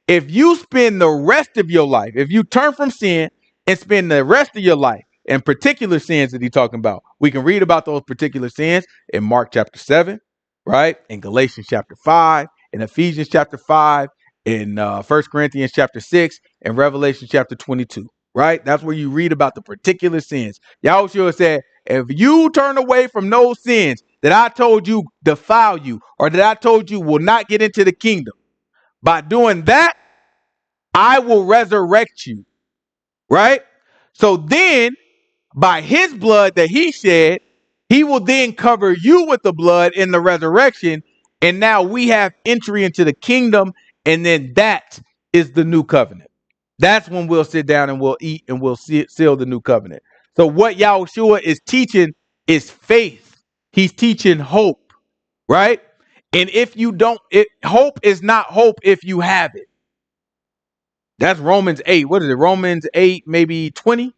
if you spend the rest of your life, if you turn from sin and spend the rest of your life in particular sins that he's talking about, we can read about those particular sins in Mark chapter 7, right? In Galatians chapter 5, in Ephesians chapter 5, in 1 Corinthians chapter 6, and Revelation chapter 22, right? That's where you read about the particular sins. Yahushua said, if you turn away from those sins that I told you defile you, or that I told you will not get into the kingdom, by doing that, I will resurrect you, right? So then, by his blood that he shed, he will then cover you with the blood in the resurrection. And now we have entry into the kingdom. And then that is the new covenant. That's when we'll sit down and we'll eat and we'll seal the new covenant. So what Yahushua is teaching is faith. He's teaching hope, right? And if you don't, hope is not hope if you have it. That's Romans 8. What is it? Romans 8, maybe 20?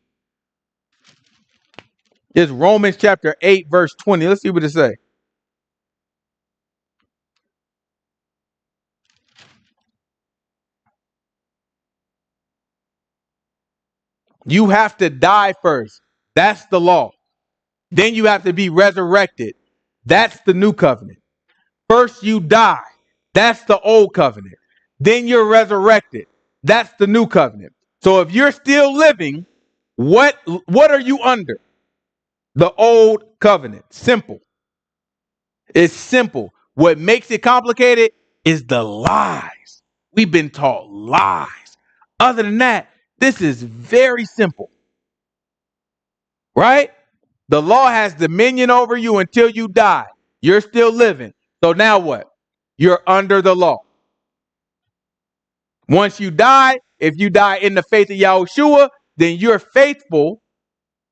It's Romans chapter 8, verse 20. Let's see what it says. You have to die first. That's the law. Then you have to be resurrected. That's the new covenant. First you die. That's the old covenant. Then you're resurrected. That's the new covenant. So if you're still living, what are you under? The old covenant. Simple. It's simple. What makes it complicated is the lies. We've been taught lies. Other than that, this is very simple. Right? The law has dominion over you until you die. You're still living. So now what? You're under the law. Once you die, if you die in the faith of Yahushua, then you're faithful.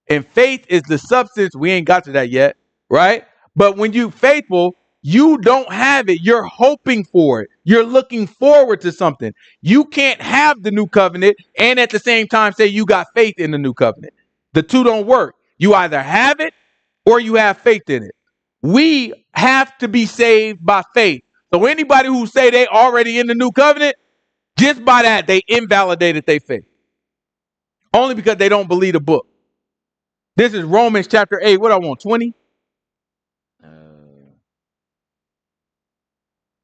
And faith is the substance. We ain't got to that yet, right? But when you faithful, you don't have it. You're hoping for it. You're looking forward to something. You can't have the new covenant and at the same time say you got faith in the new covenant. The two don't work. You either have it or you have faith in it. We have to be saved by faith. So anybody who say they already in the new covenant, just by that, they invalidated their faith. Only because they don't believe the book. This is Romans chapter 8. What I want, 20?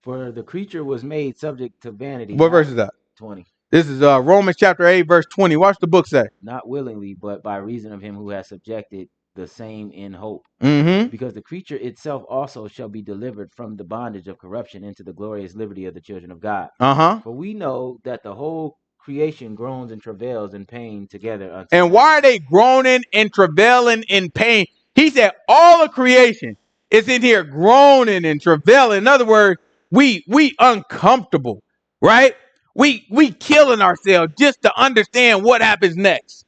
For the creature was made subject to vanity. What verse is that? 20. This is Romans chapter 8, verse 20. Watch the book say. Not willingly, but by reason of him who has subjected the same in hope. Mm-hmm. Because the creature itself also shall be delivered from the bondage of corruption into the glorious liberty of the children of God. Uh-huh. For we know that the whole creation groans and travails in pain together. Unto and why are they groaning and travailing in pain? He said all of creation is in here groaning and travailing. In other words, we uncomfortable, right? We killing ourselves just to understand what happens next.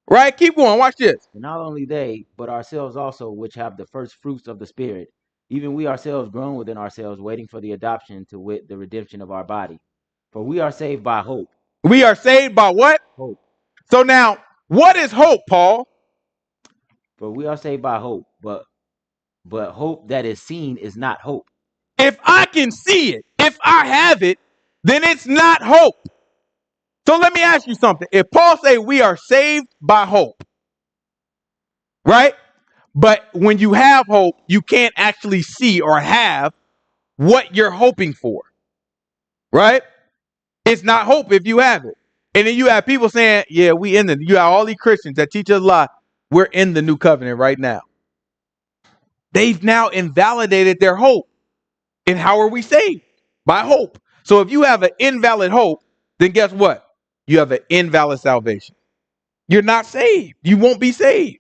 Right? Keep going. Watch this. And not only they, but ourselves also, which have the first fruits of the Spirit, even we ourselves groan within ourselves, waiting for the adoption, to wit, the redemption of our body. For we are saved by hope. We are saved by what? Hope. So now, what is hope, Paul? For we are saved by hope, but hope that is seen is not hope. If I can see it, if I have it, then it's not hope. So let me ask you something. If Paul say we are saved by hope, right? But when you have hope, you can't actually see or have what you're hoping for, right? It's not hope if you have it. And then you have people saying, yeah, you have all these Christians that teach us a lot. We're in the new covenant right now. They've now invalidated their hope. And how are we saved? By hope. So if you have an invalid hope, then guess what? You have an invalid salvation. You're not saved. You won't be saved.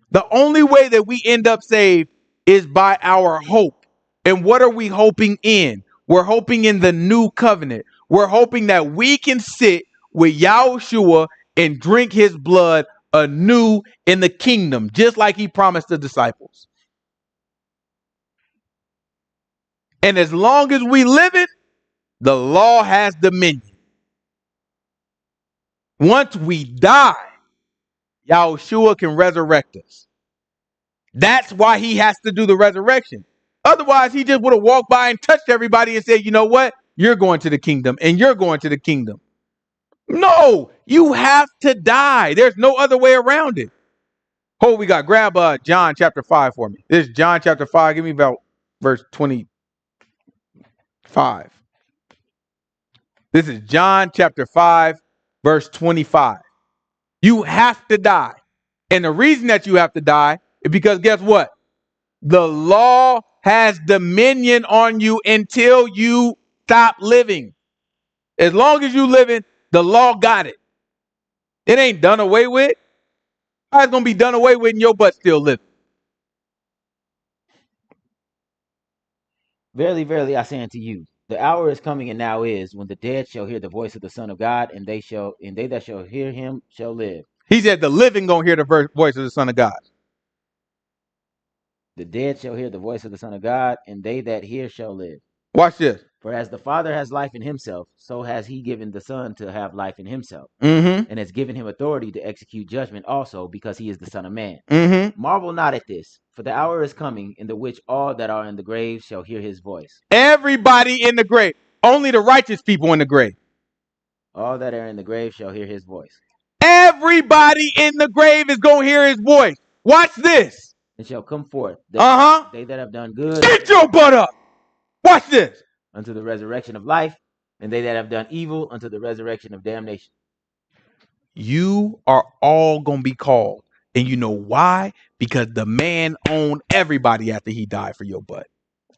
The only way that we end up saved is by our hope. And what are we hoping in? We're hoping in the new covenant. We're hoping that we can sit with Yahushua and drink his blood anew in the kingdom, just like he promised the disciples. And as long as we live it, The law has dominion. Once we die, Yahushua can resurrect us. That's why he has to do the resurrection. Otherwise, he just would have walked by and touched everybody and said, you know what? You're going to the kingdom and you're going to the kingdom. No, you have to die. There's no other way around it. Hold, we got grab John chapter 5 for me. This is John chapter 5. Give me about verse 25. This is John chapter 5, verse 25. You have to die. And the reason that you have to die is because guess what? The law has dominion on you until you stop living. As long as you living, the law got it. It ain't done away with. How it's going to be done away with and your butt still living? Verily, verily, I say unto you, the hour is coming, and now is, when the dead shall hear the voice of the Son of God, and they that shall hear him shall live. He said the living going to hear the voice of the Son of God. The dead shall hear the voice of the Son of God, and they that hear shall live. Watch this. For as the Father has life in himself, so has he given the Son to have life in himself, Mm-hmm. and has given him authority to execute judgment also, because he is the Son of Man. Mm-hmm. Marvel not at this, for the hour is coming in the which all that are in the grave shall hear his voice. Everybody in the grave. Only the righteous people in the grave. All that are in the grave shall hear his voice. Everybody in the grave is going to hear his voice. Watch this. And shall come forth, they that have done good, Get your butt up. Watch this. unto the resurrection of life, and they that have done evil unto the resurrection of damnation. You are all going to be called. And you know why? Because the man owned everybody after he died for your butt.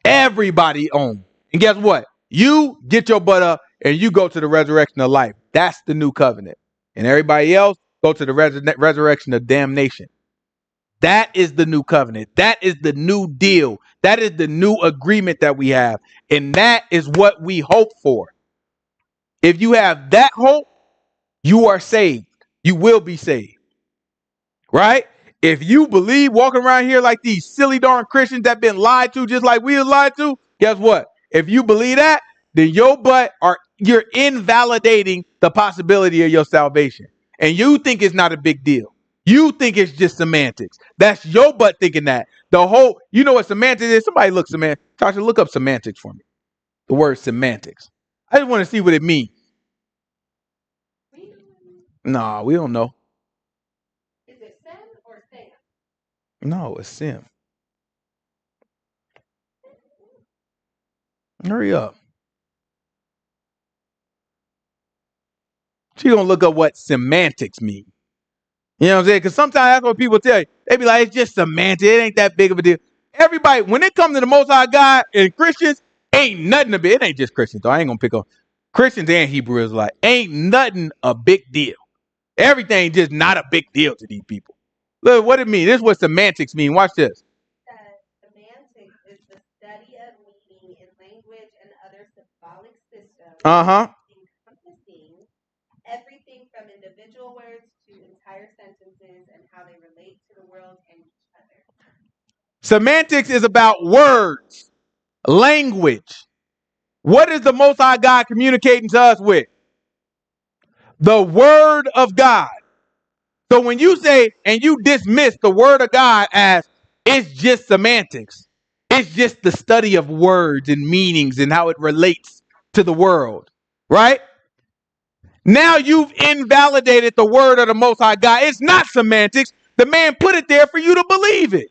Everybody owned. And guess what? You get your butt up and you go to the resurrection of life. That's the new covenant. And everybody else go to the resurrection of damnation. That is the new covenant. That is the new deal. That is the new agreement that we have. And that is what we hope for. If you have that hope, you are saved. You will be saved. Right? If you believe walking around here like these silly darn Christians that been lied to just like we were lied to, guess what? If you believe that, then you're invalidating the possibility of your salvation. And you think it's not a big deal. You think it's just semantics. That's your butt thinking that. You know what semantics is? Somebody look semantics. Tasha, look up semantics for me. The word semantics. I just want to see what it means. Nah, we don't know. Is it Sem or Sam? No, it's Sim. Hurry up. She gonna look up what semantics mean. You know what I'm saying? Because sometimes that's what people tell you. They be like, it's just semantics. It ain't that big of a deal. Everybody, when it comes to the Most High God and Christians, ain't nothing a bit. It ain't just Christians, though. I ain't gonna pick on Christians and Hebrew Israelites. Ain't nothing a big deal. Everything just not a big deal to these people. Look what it means. This is what semantics mean. Watch this. Semantics is the study of meaning in language and other symbolic systems. Encompassing everything from individual words to entire sentences and how they relate to the world and each other. Semantics is about words, language. What is the Most High God communicating to us with? The Word of God. So when you say and you dismiss the Word of God as it's just semantics, it's just the study of words and meanings and how it relates to the world, right? Now you've invalidated the word of the Most High God. It's not semantics. The man put it there for you to believe it.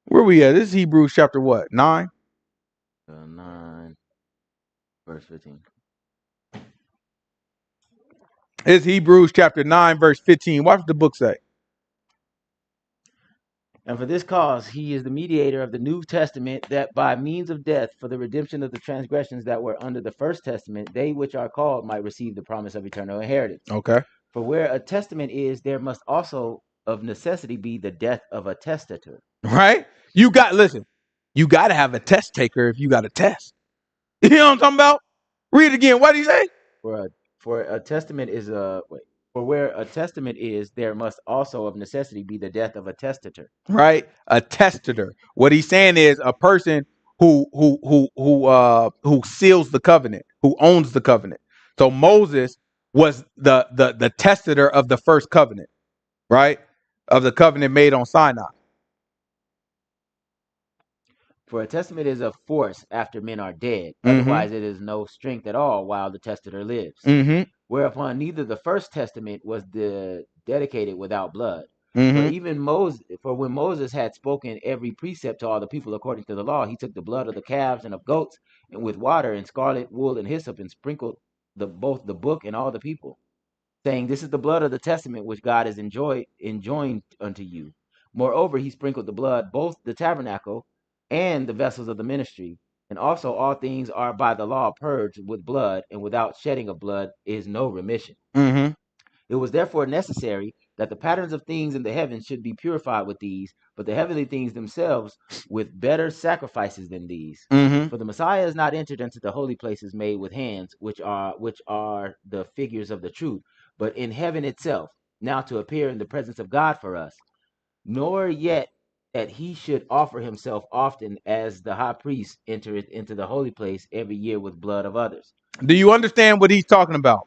Where we at? This is Hebrews chapter what? 9? 9, verse 15. It's Hebrews chapter 9, verse 15. Watch what the book say. And for this cause he is the mediator of the New Testament, that by means of death, for the redemption of the transgressions that were under the first testament, they which are called might receive the promise of eternal inheritance. Okay. For where a testament is, there must also of necessity be the death of a testator. Right? You got to have a test taker if you got a test. You know what I'm talking about? Read it again. What did he say? For a testament is a For where a testament is, there must also of necessity be the death of a testator. Right? A testator. What he's saying is a person who seals the covenant, who owns the covenant. So Moses was the testator of the first covenant, right? Of the covenant made on Sinai. For a testament is of force after men are dead. Mm-hmm. Otherwise it is no strength at all while the testator lives. Mm-hmm. Whereupon neither the first testament was dedicated without blood. Mm-hmm. For when Moses had spoken every precept to all the people according to the law, he took the blood of the calves and of goats, and with water and scarlet wool and hyssop, and sprinkled both the book and all the people, saying, "This is the blood of the testament which God has enjoined unto you." Moreover, he sprinkled the blood, both the tabernacle and the vessels of the ministry. And also all things are by the law purged with blood, and without shedding of blood is no remission. Mm-hmm. It was therefore necessary that the patterns of things in the heavens should be purified with these, but the heavenly things themselves with better sacrifices than these. Mm-hmm. For the Messiah is not entered into the holy places made with hands, which are the figures of the truth, but in heaven itself, now to appear in the presence of God for us. Nor yet that he should offer himself often, as the high priest entereth into the holy place every year with blood of others. Do you understand what he's talking about?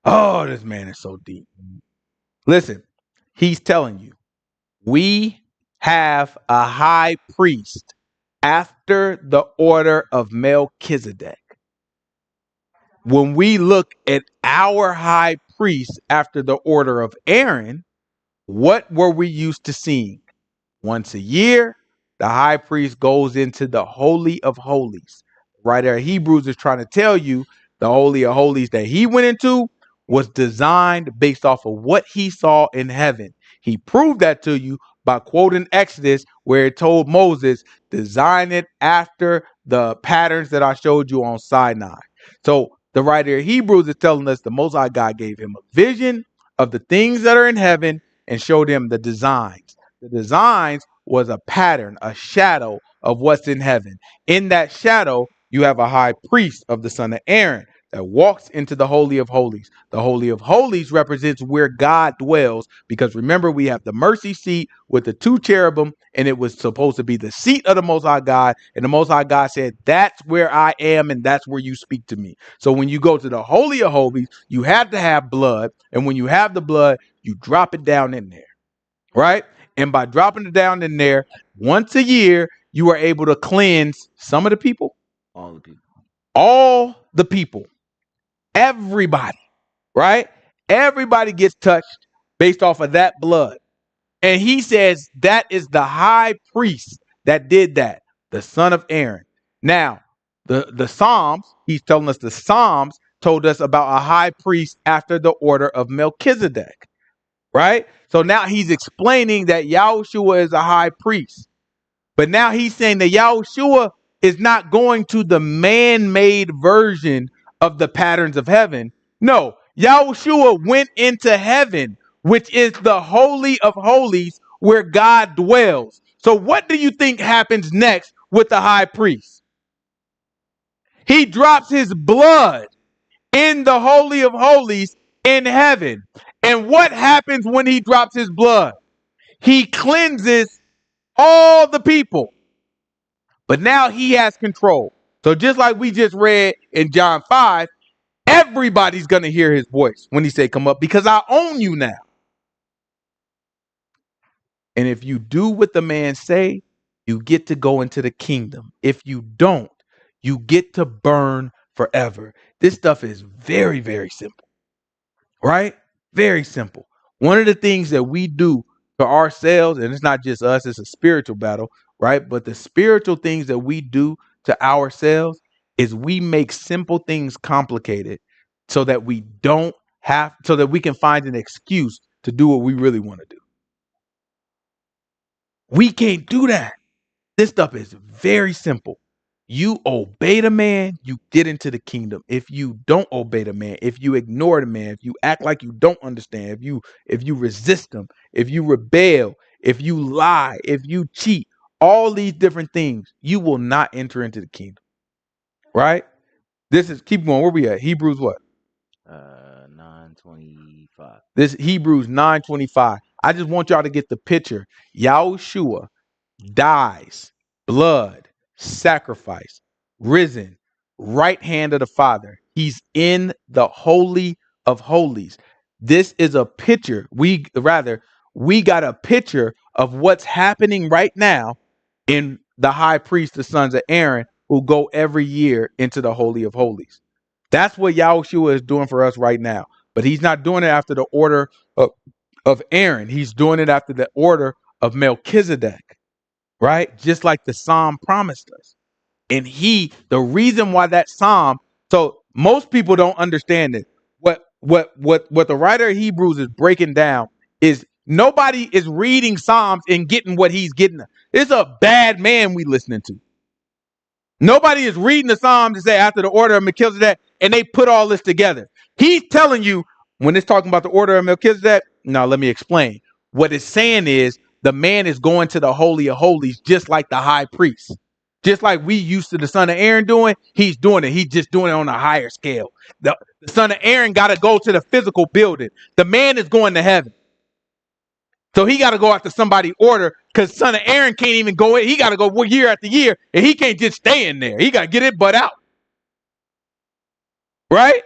Oh, this man is so deep. Listen, he's telling you, we have a high priest after the order of Melchizedek. When we look at our high priest after the order of Aaron, what were we used to seeing? Once a year, the high priest goes into the Holy of Holies. Right there, Hebrews is trying to tell you the Holy of Holies that he went into was designed based off of what he saw in heaven. He proved that to you by quoting Exodus, where it told Moses, design it after the patterns that I showed you on Sinai. So the writer of Hebrews is telling us the Most High God gave him a vision of the things that are in heaven and showed him the designs. The designs was a pattern, a shadow of what's in heaven. In that shadow, you have a high priest of the son of Aaron that walks into the Holy of Holies. The Holy of Holies represents where God dwells, because remember, we have the mercy seat with the two cherubim, and it was supposed to be the seat of the Most High God. And the Most High God said, that's where I am, and that's where you speak to me. So when you go to the Holy of Holies, you have to have blood. And when you have the blood, you drop it down in there, right? And by dropping it down in there once a year, you are able to cleanse some of the people. All the people. All the people. Everybody, right? Everybody gets touched based off of that blood. And he says that is the high priest that did that, the son of Aaron. Now, the Psalms, he's telling us the Psalms told us about a high priest after the order of Melchizedek, right? So now he's explaining that Yahushua is a high priest. But now he's saying that Yahushua is not going to the man-made version of the patterns of heaven. No, Yahushua went into heaven, which is the Holy of Holies where God dwells. So what do you think happens next with the high priest? He drops his blood in the Holy of Holies in heaven. And what happens when he drops his blood? He cleanses all the people. But now he has control. So just like we just read in John 5, everybody's going to hear his voice when he say, come up, because I own you now. And if you do what the man say, you get to go into the kingdom. If you don't, you get to burn forever. This stuff is very, very simple, right? Very simple. One of the things that we do for ourselves, and it's not just us, it's a spiritual battle, right? But the spiritual things that we do to ourselves is we make simple things complicated so that we don't have, so that we can find an excuse to do what we really want to do. We can't do that. This stuff is very simple. You obey the man, you get into the kingdom. If you don't obey the man, if you ignore the man, if you act like you don't understand, if you resist him, if you rebel, if you lie, if you cheat, all these different things, you will not enter into the kingdom. Right? This is, keep going. Where we at? Hebrews what? 9. 9:25. This Hebrews 9:25. I just want y'all to get the picture. Yahushua dies, blood, sacrifice, risen, right hand of the Father. He's in the Holy of Holies. This is a picture. We got a picture of what's happening right now in the high priest, the sons of Aaron, who go every year into the Holy of Holies. That's what Yahushua is doing for us right now. But he's not doing it after the order of Aaron. He's doing it after the order of Melchizedek, right? Just like the Psalm promised us. And the reason why that Psalm, so most people don't understand it. What the writer of Hebrews is breaking down is nobody is reading Psalms and getting what he's getting. It's a bad man we listening to. Nobody is reading the Psalms to say after the order of Melchizedek, and they put all this together. He's telling you when it's talking about the order of Melchizedek. Now, let me explain. What it's saying is the man is going to the Holy of Holies just like the high priest. Just like we used to the son of Aaron doing, he's doing it. He's just doing it on a higher scale. The son of Aaron got to go to the physical building. The man is going to heaven. So he got to go after somebody's order because son of Aaron can't even go in. He got to go year after year, and he can't just stay in there. He got to get it butt out. Right?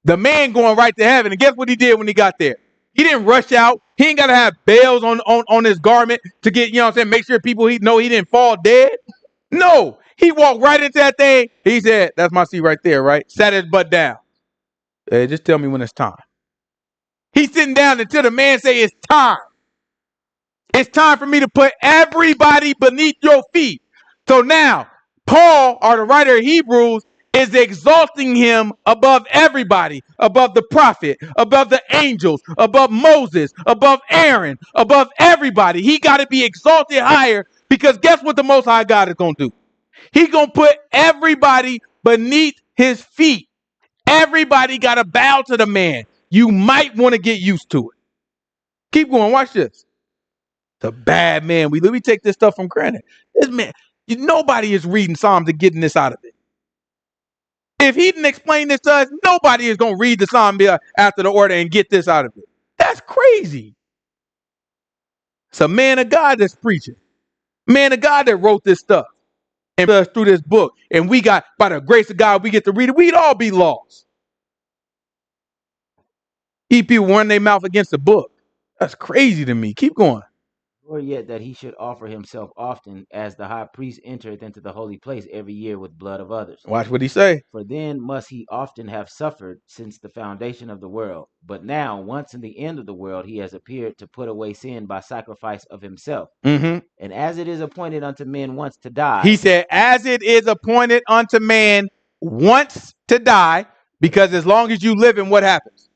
The man going right to heaven. And guess what he did when he got there? He didn't rush out. He ain't got to have bells on his garment to get, you know what I'm saying, make sure people know he didn't fall dead. No. He walked right into that thing. He said, that's my seat right there, right? Sat his butt down. Hey, just tell me when it's time. He's sitting down until the man say it's time. It's time for me to put everybody beneath your feet. So now, Paul, or the writer of Hebrews, is exalting him above everybody, above the prophet, above the angels, above Moses, above Aaron, above everybody. He got to be exalted higher because guess what the Most High God is going to do? He's going to put everybody beneath his feet. Everybody got to bow to the man. You might want to get used to it. Keep going. Watch this. The bad man. We take this stuff from granted. This man, nobody is reading Psalms and getting this out of it. If he didn't explain this to us, nobody is going to read the Psalm after the order and get this out of it. That's crazy. It's a man of God that's preaching. Man of God that wrote this stuff and us through this book. And we got, by the grace of God, we get to read it. We'd all be lost. People run their mouth against the book. That's crazy to me. Keep going. Or yet that he should offer himself often, as the high priest entereth into the holy place every year with blood of others. Watch what he say. For then must he often have suffered since the foundation of the world. But now, once in the end of the world, he has appeared to put away sin by sacrifice of himself. Mm-hmm. And as it is appointed unto men once to die. He said, as it is appointed unto man once to die, because as long as you live in, what happens?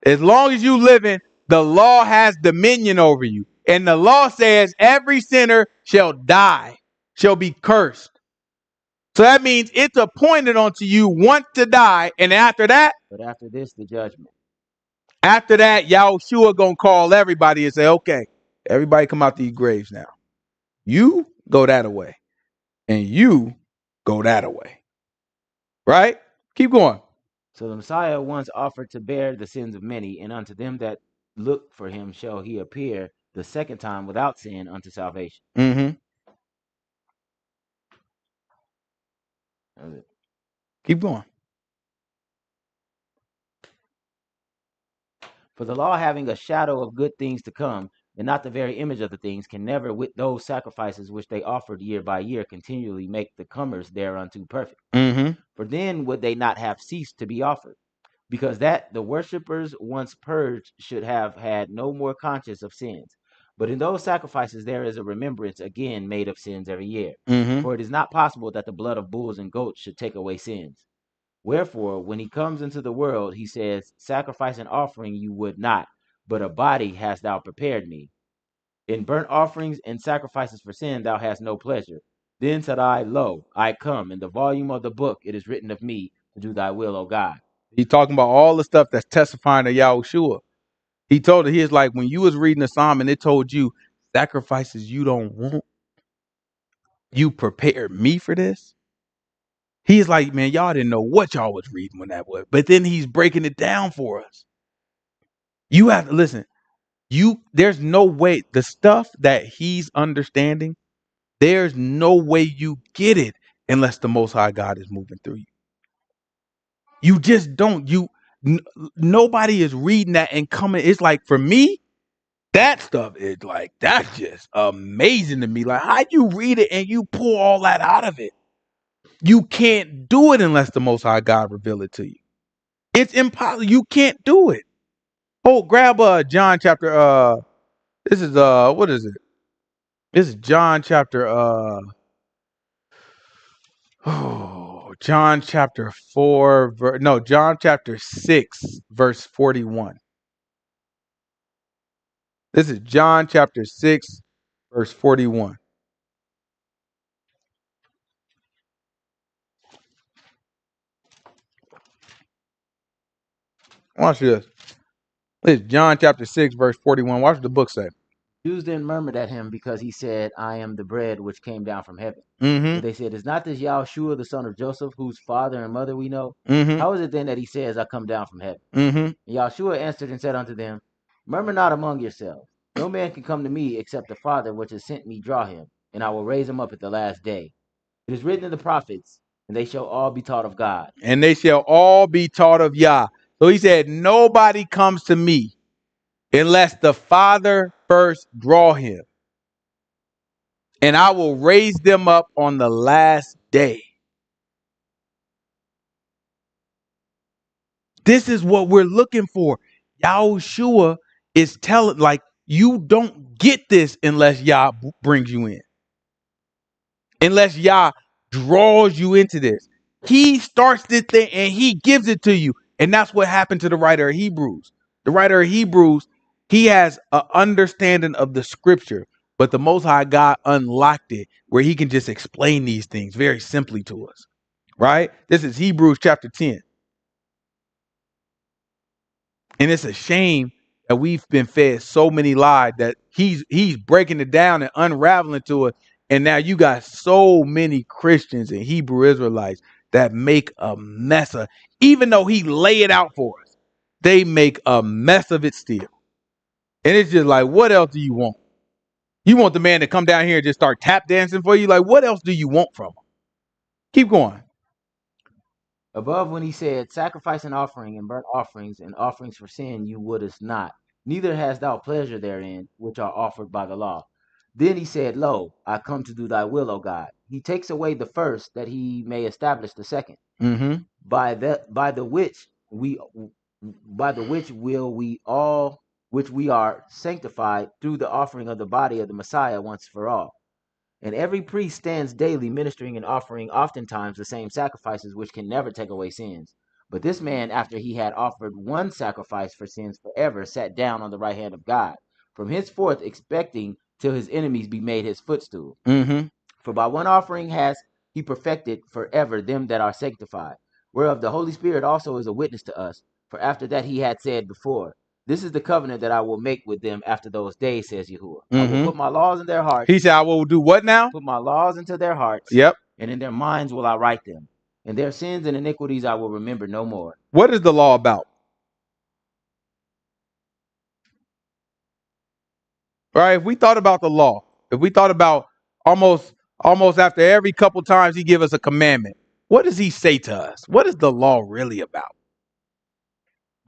As long as you live in, the law has dominion over you. And the law says every sinner shall die, shall be cursed. So that means it's appointed unto you once to die. And after that? But after this, the judgment. After that, Yahushua going to call everybody and say, okay, everybody come out these graves now. You go that away. And you go that away. Right? Keep going. So the Messiah once offered to bear the sins of many, and unto them that look for him shall he appear the second time without sin unto salvation. Mm-hmm. Keep going. For the law, having a shadow of good things to come, and not the very image of the things, can never with those sacrifices which they offered year by year continually make the comers thereunto perfect. Mm-hmm. For then would they not have ceased to be offered, because that the worshippers once purged should have had no more conscience of sins. But in those sacrifices there is a remembrance again made of sins every year. Mm-hmm. For it is not possible that the blood of bulls and goats should take away sins. Wherefore, when he comes into the world, he says, sacrifice and offering you would not, but a body hast thou prepared me. In burnt offerings and sacrifices for sin thou hast no pleasure. Then said I, lo, I come. In the volume of the book it is written of me to do thy will, O God. He's talking about all the stuff that's testifying to Yahushua. He told it, he is like, when you was reading the Psalm and it told you sacrifices you don't want, you prepared me for this. He's like, man, y'all didn't know what y'all was reading when that was. But then he's breaking it down for us. You have to listen. There's no way the stuff that he's understanding, there's no way you get it unless the Most High God is moving through you. You just don't. Nobody is reading that and coming. It's like, for me, that stuff is like, that's just amazing to me. Like, how you read it and you pull all that out of it. You can't do it unless the Most High God reveal it to you. It's impossible. You can't do it. Oh, grab John chapter this is what is it? This is John chapter John chapter 4 John chapter 6 verse 41. This is John chapter 6 verse 41. Watch this. This is John chapter 6 verse 41. Watch what the book say. Jews then murmured at him because he said, I am the bread which came down from heaven. Mm-hmm. But they said, is not this Yahushua, the son of Joseph, whose father and mother we know? Mm-hmm. How is it then that he says, I come down from heaven? Mm-hmm. And Yahushua answered and said unto them, murmur not among yourselves. No man can come to me except the Father which has sent me draw him, and I will raise him up at the last day. It is written in the prophets, and they shall all be taught of God. And they shall all be taught of Yah. So he said, nobody comes to me unless the Father first draw him. And I will raise them up on the last day. This is what we're looking for. Yahushua is telling, like, you don't get this unless Yah brings you in. Unless Yah draws you into this. He starts this thing and he gives it to you. And that's what happened to the writer of Hebrews. The writer of Hebrews, he has an understanding of the scripture, but the Most High God unlocked it where he can just explain these things very simply to us. Right? This is Hebrews chapter 10. And it's a shame that we've been fed so many lies that he's breaking it down and unraveling to it. And now you got so many Christians and Hebrew Israelites that make a mess of, even though he lay it out for us, they make a mess of it still. And it's just like, what else do you want? You want the man to come down here and just start tap dancing for you? Like, what else do you want from him? Keep going. Above, when he said, sacrifice and offering and burnt offerings and offerings for sin you wouldest not, neither hast thou pleasure therein, which are offered by the law. Then he said, lo, I come to do thy will, O God. He takes away the first, that he may establish the second. Mm-hmm. By the which we are sanctified through the offering of the body of the Messiah once for all. And every priest stands daily ministering and offering oftentimes the same sacrifices which can never take away sins. But this man, after he had offered one sacrifice for sins forever, sat down on the right hand of God, from henceforth expecting till his enemies be made his footstool. Mm-hmm. For by one offering has he perfected forever them that are sanctified, whereof the Holy Spirit also is a witness to us. For after that he had said before, this is the covenant that I will make with them after those days, says Yahuwah. I will put my laws in their hearts. He said, I will do what now? Put my laws into their hearts. Yep. And in their minds will I write them. And their sins and iniquities I will remember no more. What is the law about? Right? If we thought about the law, if we thought about almost after every couple times he give us a commandment, what does he say to us? What is the law really about?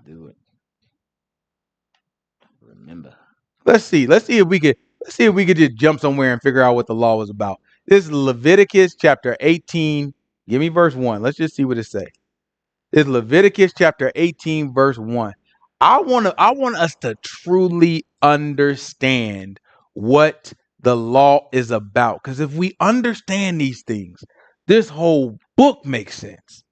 Do it. Remember. Let's see if we could just jump somewhere and figure out what the law was about. This is Leviticus chapter 18. Give me verse 1. Let's just see what it says. This is Leviticus chapter 18, verse 1. I want us to truly understand what the law is about. Because if we understand these things, this whole book makes sense.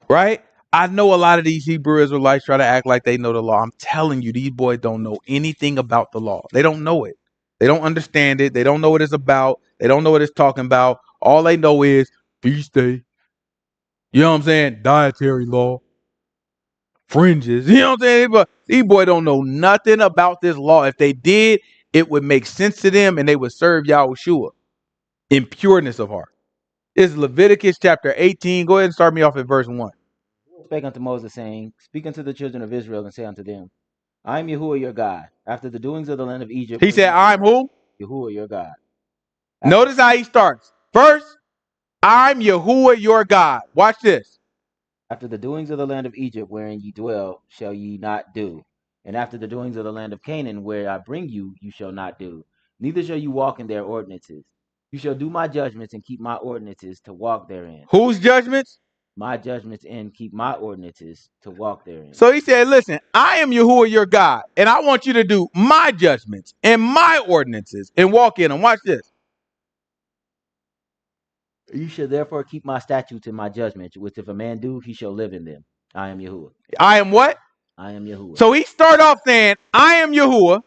Right? I know a lot of these Hebrew Israelites try to act like they know the law. I'm telling you, these boys don't know anything about the law. They don't know it. They don't understand it. They don't know what it's about. They don't know what it's talking about. All they know is feast day. You know what I'm saying? Dietary law. Fringes. You know what I'm saying? But these boys don't know nothing about this law. If they did, it would make sense to them and they would serve Yahushua in pureness of heart. It's Leviticus chapter 18. Go ahead and start me off at verse 1. Spake unto Moses, saying, Speak unto the children of Israel, and say unto them, I am Yahuwah your God. After the doings of the land of Egypt, He said, I'm who? Yahuwah your God. Notice how he starts. First, I'm Yahuwah your God. Watch this. After the doings of the land of Egypt, wherein ye dwell, shall ye not do. And after the doings of the land of Canaan, where I bring you, you shall not do. Neither shall you walk in their ordinances. You shall do my judgments and keep my ordinances to walk therein. Whose judgments? My judgments and keep my ordinances to walk therein. So he said, listen, I am Yahuwah your God, and I want you to do my judgments and my ordinances and walk in them. Watch this. You shall therefore keep my statutes and my judgments, which if a man do, he shall live in them. I am Yahuwah. I am what? I am Yahuwah. So he started off saying, I am Yahuwah.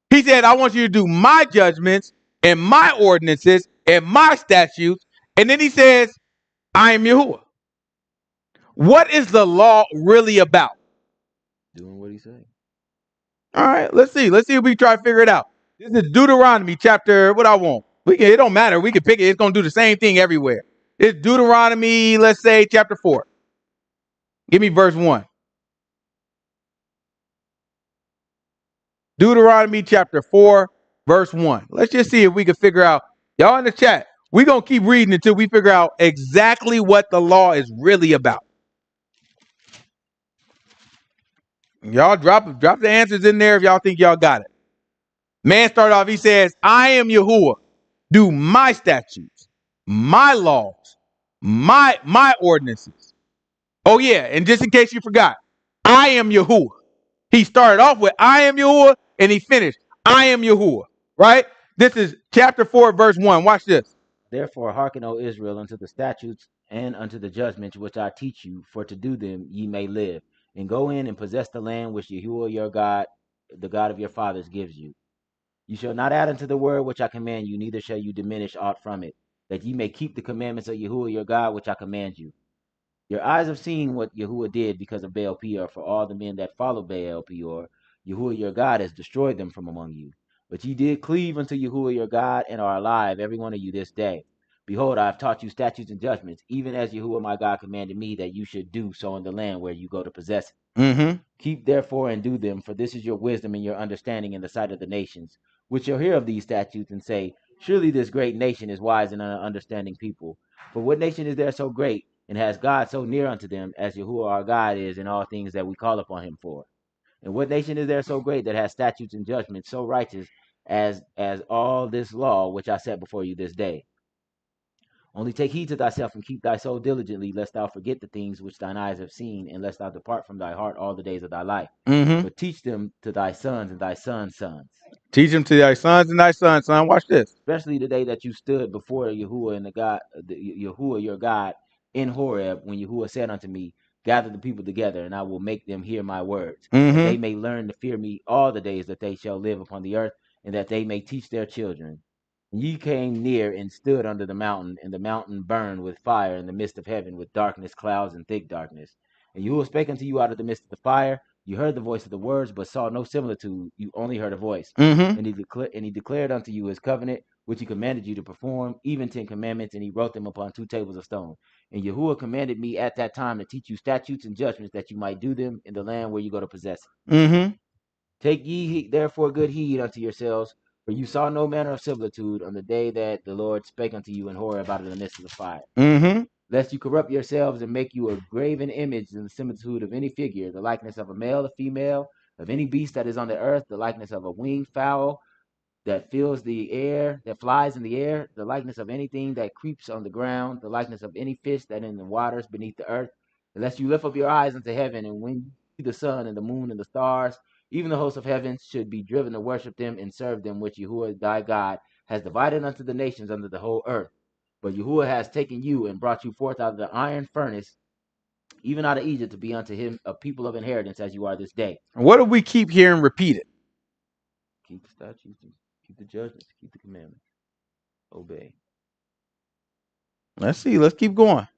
He said, I want you to do my judgments and my ordinances and my statutes. And then he says, I am Yahuwah. What is the law really about? Doing what he said. All right, let's see. Let's see if we try to figure it out. This is Deuteronomy chapter, what I want. It don't matter. We can pick it. It's going to do the same thing everywhere. It's Deuteronomy, let's say, chapter 4. Give me verse 1. Deuteronomy chapter 4, verse 1. Let's just see if we can figure out. Y'all in the chat, we're going to keep reading until we figure out exactly what the law is really about. Y'all drop the answers in there if y'all think y'all got it. Man started off, he says, I am Yahuwah. Do my statutes, my laws, my ordinances. Oh yeah, and just in case you forgot, I am Yahuwah. He started off with I am Yahuwah, and he finished, I am Yahuwah, right? This is chapter 4, verse 1. Watch this. Therefore hearken, O Israel, unto the statutes and unto the judgments which I teach you, for to do them ye may live, and go in and possess the land which Yahuwah your God, the God of your fathers, gives you. You shall not add unto the word which I command you, neither shall you diminish aught from it, that ye may keep the commandments of Yahuwah your God which I command you. Your eyes have seen what Yahuwah did because of Baal Peor. For all the men that follow Baal Peor, Yahuwah your God has destroyed them from among you. But ye did cleave unto Yahuwah your God, and are alive, every one of you, this day. Behold, I have taught you statutes and judgments, even as Yahuwah my God commanded me that you should do so in the land where you go to possess it. Mm-hmm. Keep therefore and do them, for this is your wisdom and your understanding in the sight of the nations, which shall hear of these statutes and say, Surely this great nation is wise and an understanding people. For what nation is there so great, and has God so near unto them, as Yahuwah our God is in all things that we call upon him for? And what nation is there so great that has statutes and judgments so righteous as all this law which I set before you this day? Only take heed to thyself and keep thy soul diligently, lest thou forget the things which thine eyes have seen, and lest thou depart from thy heart all the days of thy life. Mm-hmm. But teach them to thy sons and thy sons' sons. Teach them to thy sons and thy sons, son. Watch this. Especially the day that you stood before Yahuwah and Yahuwah your God in Horeb, when Yahuwah said unto me, Gather the people together, and I will make them hear my words, that they may learn to fear me all the days that they shall live upon the earth, and that they may teach their children. And ye came near and stood under the mountain, and the mountain burned with fire in the midst of heaven, with darkness, clouds, and thick darkness. And Yahuwah spake unto you out of the midst of the fire. You heard the voice of the words, but saw no similitude. You only heard a voice. And he declared unto you his covenant, which he commanded you to perform, even 10 commandments, and he wrote them upon 2 tables of stone. And Yahuwah commanded me at that time to teach you statutes and judgments, that you might do them in the land where you go to possess it. Take ye therefore good heed unto yourselves, for you saw no manner of similitude on the day that the Lord spake unto you in Horeb out of the midst of the fire. Lest you corrupt yourselves and make you a graven image in the similitude of any figure, the likeness of a male, a female, of any beast that is on the earth, the likeness of a winged fowl that fills the air, that flies in the air, the likeness of anything that creeps on the ground, the likeness of any fish that in the waters beneath the earth. Unless you lift up your eyes unto heaven, and when you see the sun and the moon and the stars, even the hosts of heaven should be driven to worship them and serve them, which Yahuwah thy God has divided unto the nations under the whole earth. But Yahuwah has taken you and brought you forth out of the iron furnace, even out of Egypt, to be unto him a people of inheritance, as you are this day. What do we keep hearing repeated? Keep the statutes, keep the judgments, keep the commandments, obey. Let's see. Let's keep going.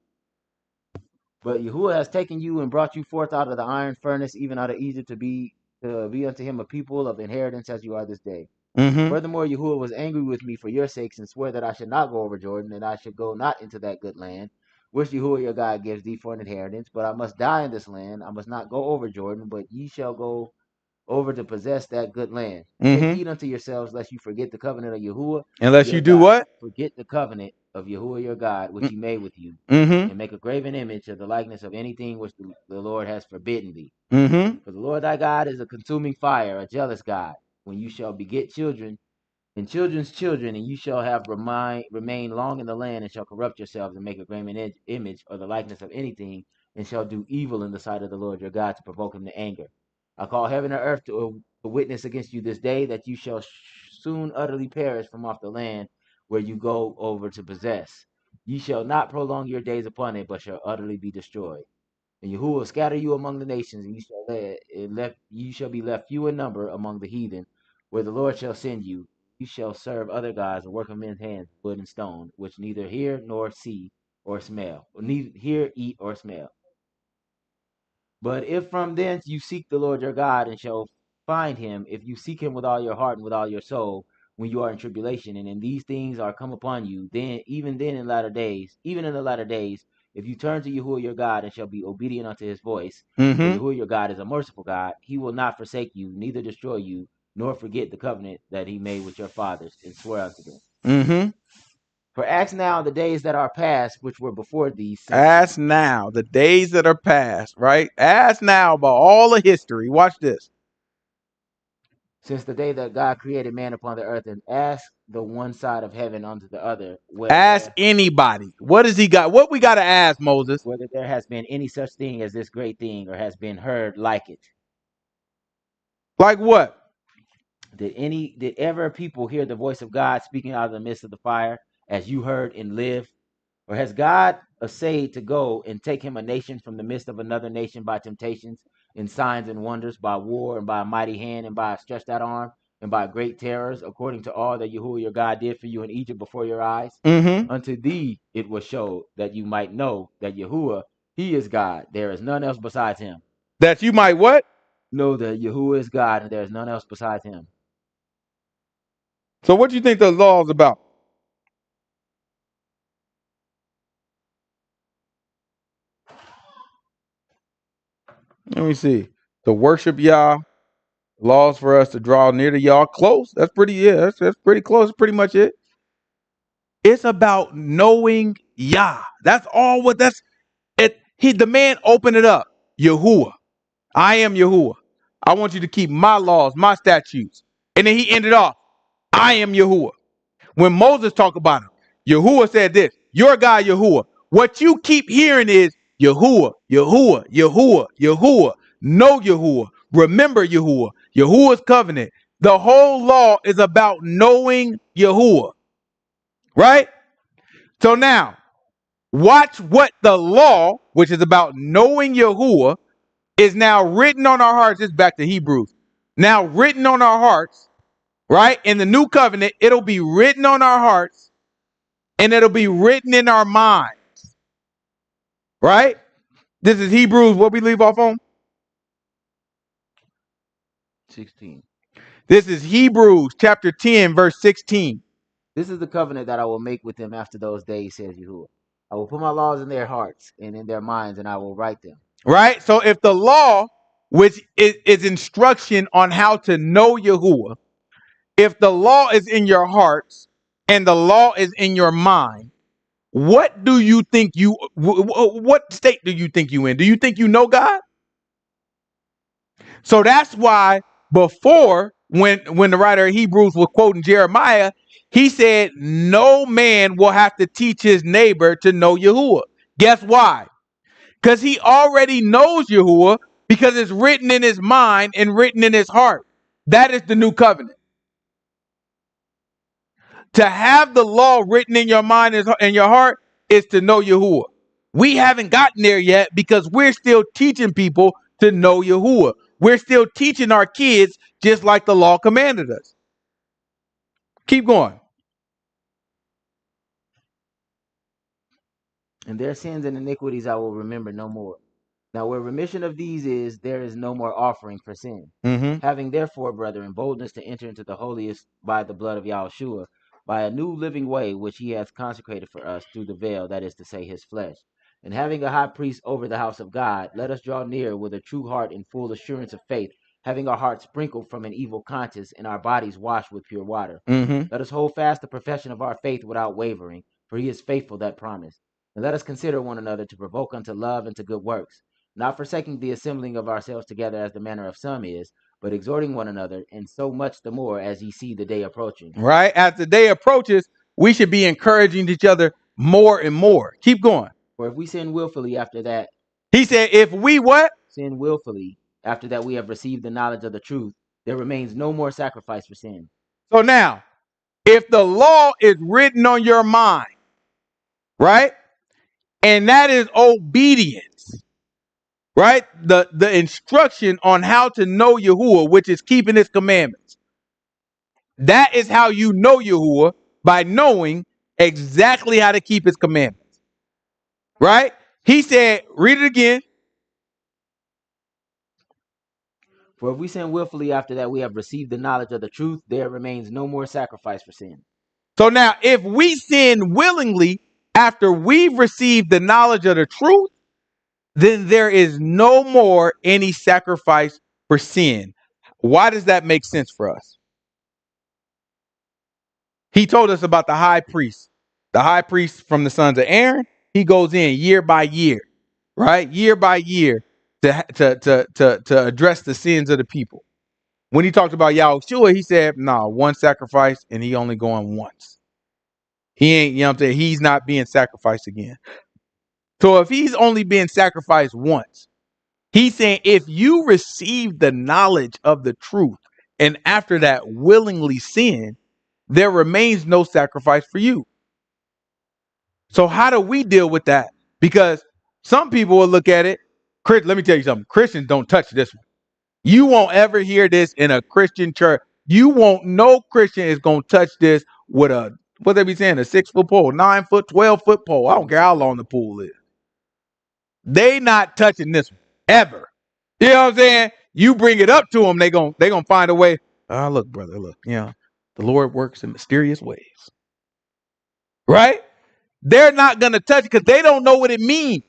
But Yahuwah has taken you and brought you forth out of the iron furnace, even out of Egypt, to be unto him a people of inheritance, as you are this day. Mm-hmm. Furthermore, Yahuwah was angry with me for your sakes and swore that I should not go over Jordan, and I should go not into that good land, which Yahuwah your God gives thee for an inheritance. But I must die in this land. I must not go over Jordan, but ye shall go over to possess that good land. Take Mm-hmm. heed unto yourselves, lest you forget the covenant of Yahuwah Unless your you do God. what? Forget the covenant of Yahuwah your God, which he made with you, Mm-hmm. and make a graven image of the likeness of anything which the Lord has forbidden thee. Mm-hmm. For the Lord thy God is a consuming fire, a jealous God. When you shall beget children, and children's children, and you shall have remain long in the land, and shall corrupt yourselves, and make a graven image or the likeness of anything, and shall do evil in the sight of the Lord your God to provoke him to anger. I call heaven and earth to a witness against you this day, that you shall soon utterly perish from off the land where you go over to possess. Ye shall not prolong your days upon it, but shall utterly be destroyed. And Yahuwah will scatter you among the nations, and you shall be left few in number among the heathen, where the Lord shall send you. You shall serve other gods, the work of men's hands, wood and stone, which neither hear nor see or smell, or neither hear, eat, or smell. But if from thence you seek the Lord your God, and shall find him, if you seek him with all your heart and with all your soul, when you are in tribulation, and these things are come upon you, then even then in latter days, even in the latter days, if you turn to Yahuwah your God and shall be obedient unto his voice, for Mm-hmm. Yahuwah your God is a merciful God, he will not forsake you, neither destroy you, nor forget the covenant that he made with your fathers and swore unto them. Mm-hmm. For ask now the days that are past, which were before these, Ask now the days that are past, right? Ask now about all the history. Watch this. since the day that God created man upon the earth, and ask the one side of heaven unto the other, Ask anybody. What does he got? What we got to ask, Moses? whether there has been any such thing as this great thing, or has been heard like it. Like what? Did ever people hear the voice of God speaking out of the midst of the fire, as you heard and lived? Or has God essayed to go and take him a nation from the midst of another nation by temptations and signs and wonders, by war and by a mighty hand and by a stretched out arm and by great terrors, according to all that Yahuwah your God did for you in Egypt before your eyes? Mm-hmm. Unto thee it was showed, that you might know that Yahuwah, he is God. There is none else besides him. That you might what? Know that Yahuwah is God, and there is none else besides him. So what do you think the law is about? Let me see. To worship Yah, laws for us to draw near to Yah. Close. That's pretty, yeah, that's pretty close. Pretty much it. It's about knowing Yah. That's all what that's it. The man opened it up. Yahuwah. I am Yahuwah. I want you to keep my laws, my statutes. And then he ended off, I am Yahuwah. When Moses talked about him, Yahuwah said this, your God Yahuwah. What you keep hearing is Yahuwah, Yahuwah, Yahuwah, Yahuwah. Know Yahuwah. Remember Yahuwah. Yahuwah's covenant. The whole law is about knowing Yahuwah. Right? So now, watch what the law, which is about knowing Yahuwah, is now written on our hearts. It's back to Hebrews. Now written on our hearts, right? In the new covenant, it'll be written on our hearts and it'll be written in our mind, right? This is Hebrews, what we leave off on? 16. This is Hebrews chapter 10, verse 16. This is the covenant that I will make with them after those days, says Yahuwah. I will put my laws in their hearts and in their minds, and I will write them. Right? So if the law, which is instruction on how to know Yahuwah, if the law is in your hearts and the law is in your mind, what do you think what state do you think you in? Do you think you know God? So that's why before, when the writer of Hebrews was quoting Jeremiah, he said, no man will have to teach his neighbor to know Yahuwah. Guess why? Because he already knows Yahuwah, because it's written in his mind and written in his heart. That is the new covenant. To have the law written in your mind and your heart is to know Yahuwah. We haven't gotten there yet because we're still teaching people to know Yahuwah. We're still teaching our kids just like the law commanded us. Keep going. And their sins and iniquities I will remember no more. Now, where remission of these is, there is no more offering for sin. Having therefore, brethren, boldness to enter into the holiest by the blood of Yahushua, by a new living way which he hath consecrated for us through the veil, that is to say, his flesh. And having a high priest over the house of God, let us draw near with a true heart in full assurance of faith, having our hearts sprinkled from an evil conscience and our bodies washed with pure water. Let us hold fast the profession of our faith without wavering, for he is faithful that promised. And let us consider one another to provoke unto love and to good works, not forsaking the assembling of ourselves together as the manner of some is, but exhorting one another, and so much the more as ye see the day approaching. Right? As the day approaches, we should be encouraging each other more and more. Keep going. For if we sin willfully after that, he said, if we what? Sin willfully after that we have received the knowledge of the truth, there remains no more sacrifice for sin. So now, if the law is written on your mind, right? And that is obedience, right? The instruction on how to know Yahuwah, which is keeping his commandments. That is how you know Yahuwah, by knowing exactly how to keep his commandments, right? He said, read it again. For if we sin willfully after that we have received the knowledge of the truth, there remains no more sacrifice for sin. So now, if we sin willingly after we've received the knowledge of the truth, then there is no more any sacrifice for sin. Why does that make sense for us? He told us about the high priest. The high priest from the sons of Aaron, he goes in year by year, right? Year by year to address the sins of the people. When he talked about Yahushua, he said, no, one sacrifice, and he only going once. He ain't, you know what I'm saying? He's not being sacrificed again. So if he's only being sacrificed once, he's saying if you receive the knowledge of the truth and after that willingly sin, there remains no sacrifice for you. So how do we deal with that? Because some people will look at it. Let me tell you something. Christians don't touch this one. You won't ever hear this in a Christian church. You won't. No Christian is going to touch this with a, what they be saying, a 6-foot pole, 9-foot, 12-foot pole. I don't care how long the pool is. They not touching this one ever. You know what I'm saying? You bring it up to them, they gonna find a way. Oh, look, brother, look. The Lord works in mysterious ways, right? They're not gonna touch it because they don't know what it means.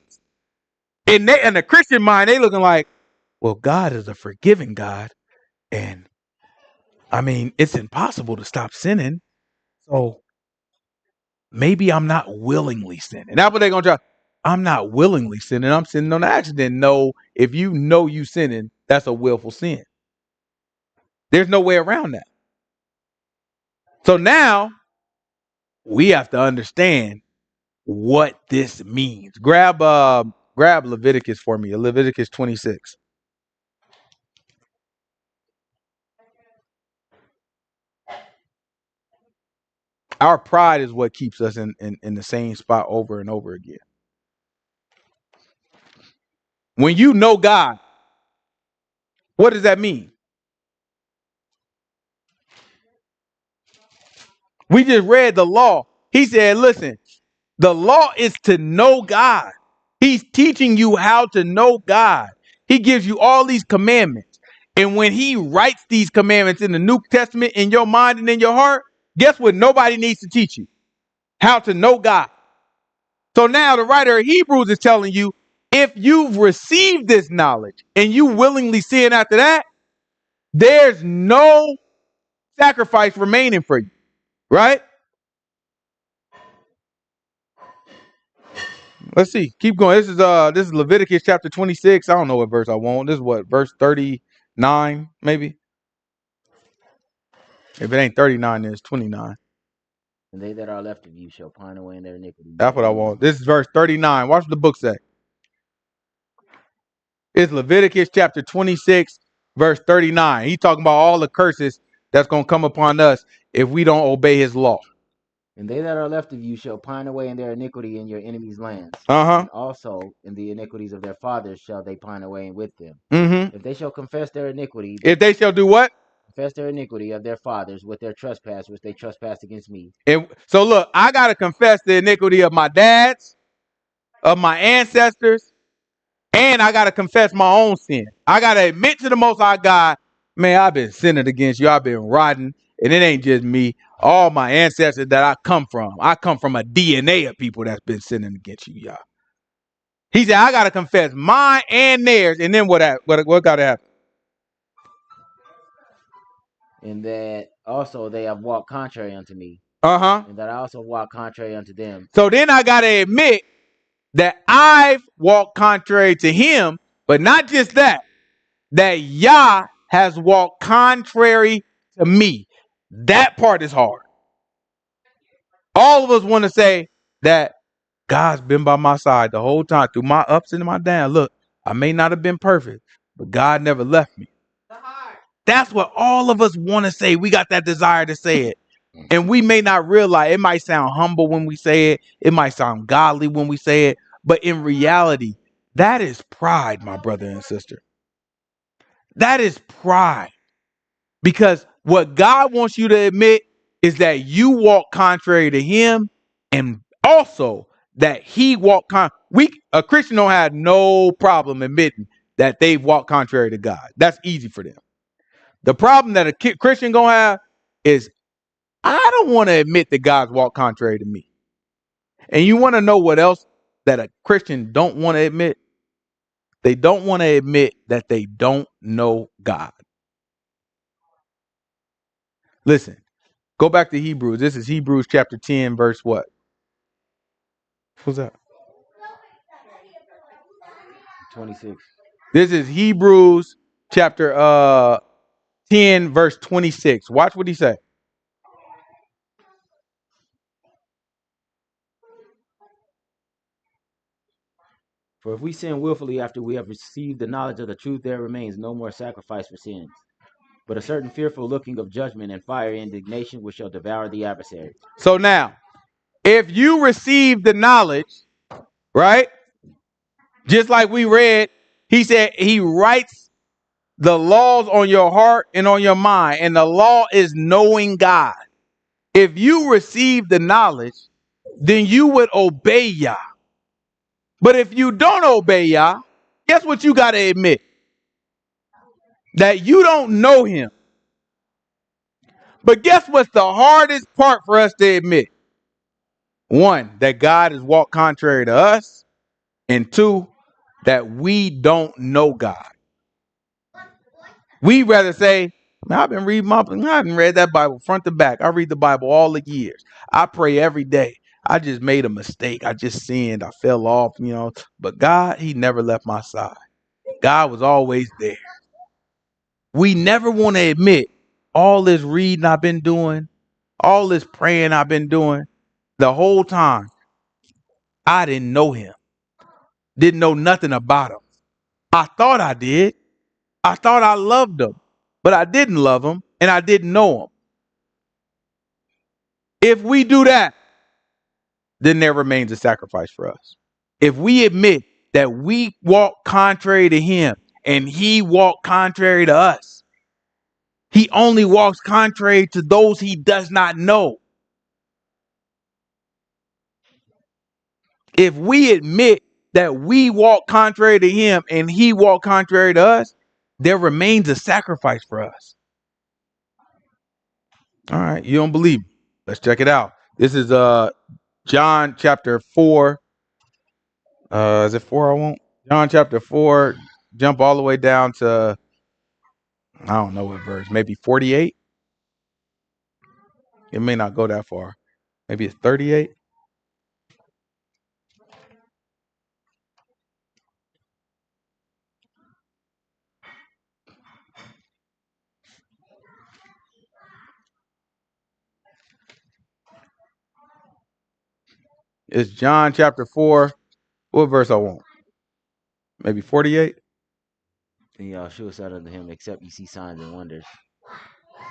In the Christian mind, they looking like, well, God is a forgiving God, and I mean, it's impossible to stop sinning. So maybe I'm not willingly sinning. That's what they're gonna try. I'm not willingly sinning. I'm sinning on accident. No, if you know you sinning, that's a willful sin. There's no way around that. So now we have to understand what this means. Grab Leviticus for me. Leviticus 26. Our pride is what keeps us in the same spot over and over again. When you know God, what does that mean? We just read the law. He said, listen, the law is to know God. He's teaching you how to know God. He gives you all these commandments. And when he writes these commandments in the New Testament in your mind and in your heart, guess what? Nobody needs to teach you how to know God. So now the writer of Hebrews is telling you, if you've received this knowledge and you willingly sin after that, there's no sacrifice remaining for you, right? Let's see. Keep going. This is Leviticus chapter 26. I don't know what verse I want. This is what, verse 39, maybe? If it ain't 39, then it's 29. And they that are left of you shall pine away in their iniquity. That's what I want. This is verse 39. Watch what the book say. It's Leviticus chapter 26, verse 39. He's talking about all the curses that's going to come upon us if we don't obey his law. And they that are left of you shall pine away in their iniquity in your enemies' lands. And also in the iniquities of their fathers shall they pine away with them. Mm-hmm. If they shall confess their iniquity. If they shall do what? Confess their iniquity of their fathers with their trespass, which they trespassed against me. And so look, I got to confess the iniquity of my dads, of my ancestors, And I got to confess my own sin. I got to admit to the Most High God, man, I've been sinning against you. I've been rotting. And it ain't just me. All my ancestors that I come from a DNA of people that's been sinning against you, y'all. He said, I got to confess mine and theirs. And then what got to happen? And that also they have walked contrary unto me. And that I also walk contrary unto them. So then I got to admit that I've walked contrary to him, but not just that Yah has walked contrary to me. That part is hard. All of us want to say that God's been by my side the whole time through my ups and my downs. Look, I may not have been perfect, but God never left me. That's what all of us want to say. We got that desire to say it. And we may not realize, it might sound humble when we say it. It might sound godly when we say it. But in reality, that is pride, my brother and sister. That is pride. Because what God wants you to admit is that you walk contrary to him, and also that he walked a Christian don't have no problem admitting that they've walked contrary to God. That's easy for them. The problem that a Christian gonna have is, I don't want to admit that God's walked contrary to me. And you want to know what else that a Christian don't want to admit? They don't want to admit that they don't know God. Listen, go back to Hebrews. This is Hebrews chapter 10, verse what? What's that? 26. This is Hebrews chapter 10, verse 26. Watch what he said. For if we sin willfully after we have received the knowledge of the truth, there remains no more sacrifice for sins, but a certain fearful looking of judgment and fiery indignation which shall devour the adversary. So now, if you receive the knowledge, right? Just like we read, he said he writes the laws on your heart and on your mind, and the law is knowing God. If you receive the knowledge, then you would obey Yah. But if you don't obey Yah, guess what you got to admit? That you don't know him. But guess what's the hardest part for us to admit? One, that God has walked contrary to us. And two, that we don't know God. We rather say, man, I've been reading I haven't read that Bible front to back. I read the Bible all the years. I pray every day. I just made a mistake. I just sinned. I fell off, But God, he never left my side. God was always there. We never want to admit all this reading I've been doing, all this praying I've been doing, the whole time, I didn't know him. Didn't know nothing about him. I thought I did. I thought I loved him, but I didn't love him and I didn't know him. If we do that, then there remains a sacrifice for us. If we admit that we walk contrary to him and he walked contrary to us, he only walks contrary to those he does not know. If we admit that we walk contrary to him and he walked contrary to us, there remains a sacrifice for us. All right, you don't believe me? Let's check it out. This is John chapter 4. Is it 4 I want? John chapter 4, jump all the way down to, I don't know what verse, maybe 48. It may not go that far. Maybe it's 38. It's John chapter 4. What verse I want? Maybe 48? And Yahshua said unto him, except you see signs and wonders.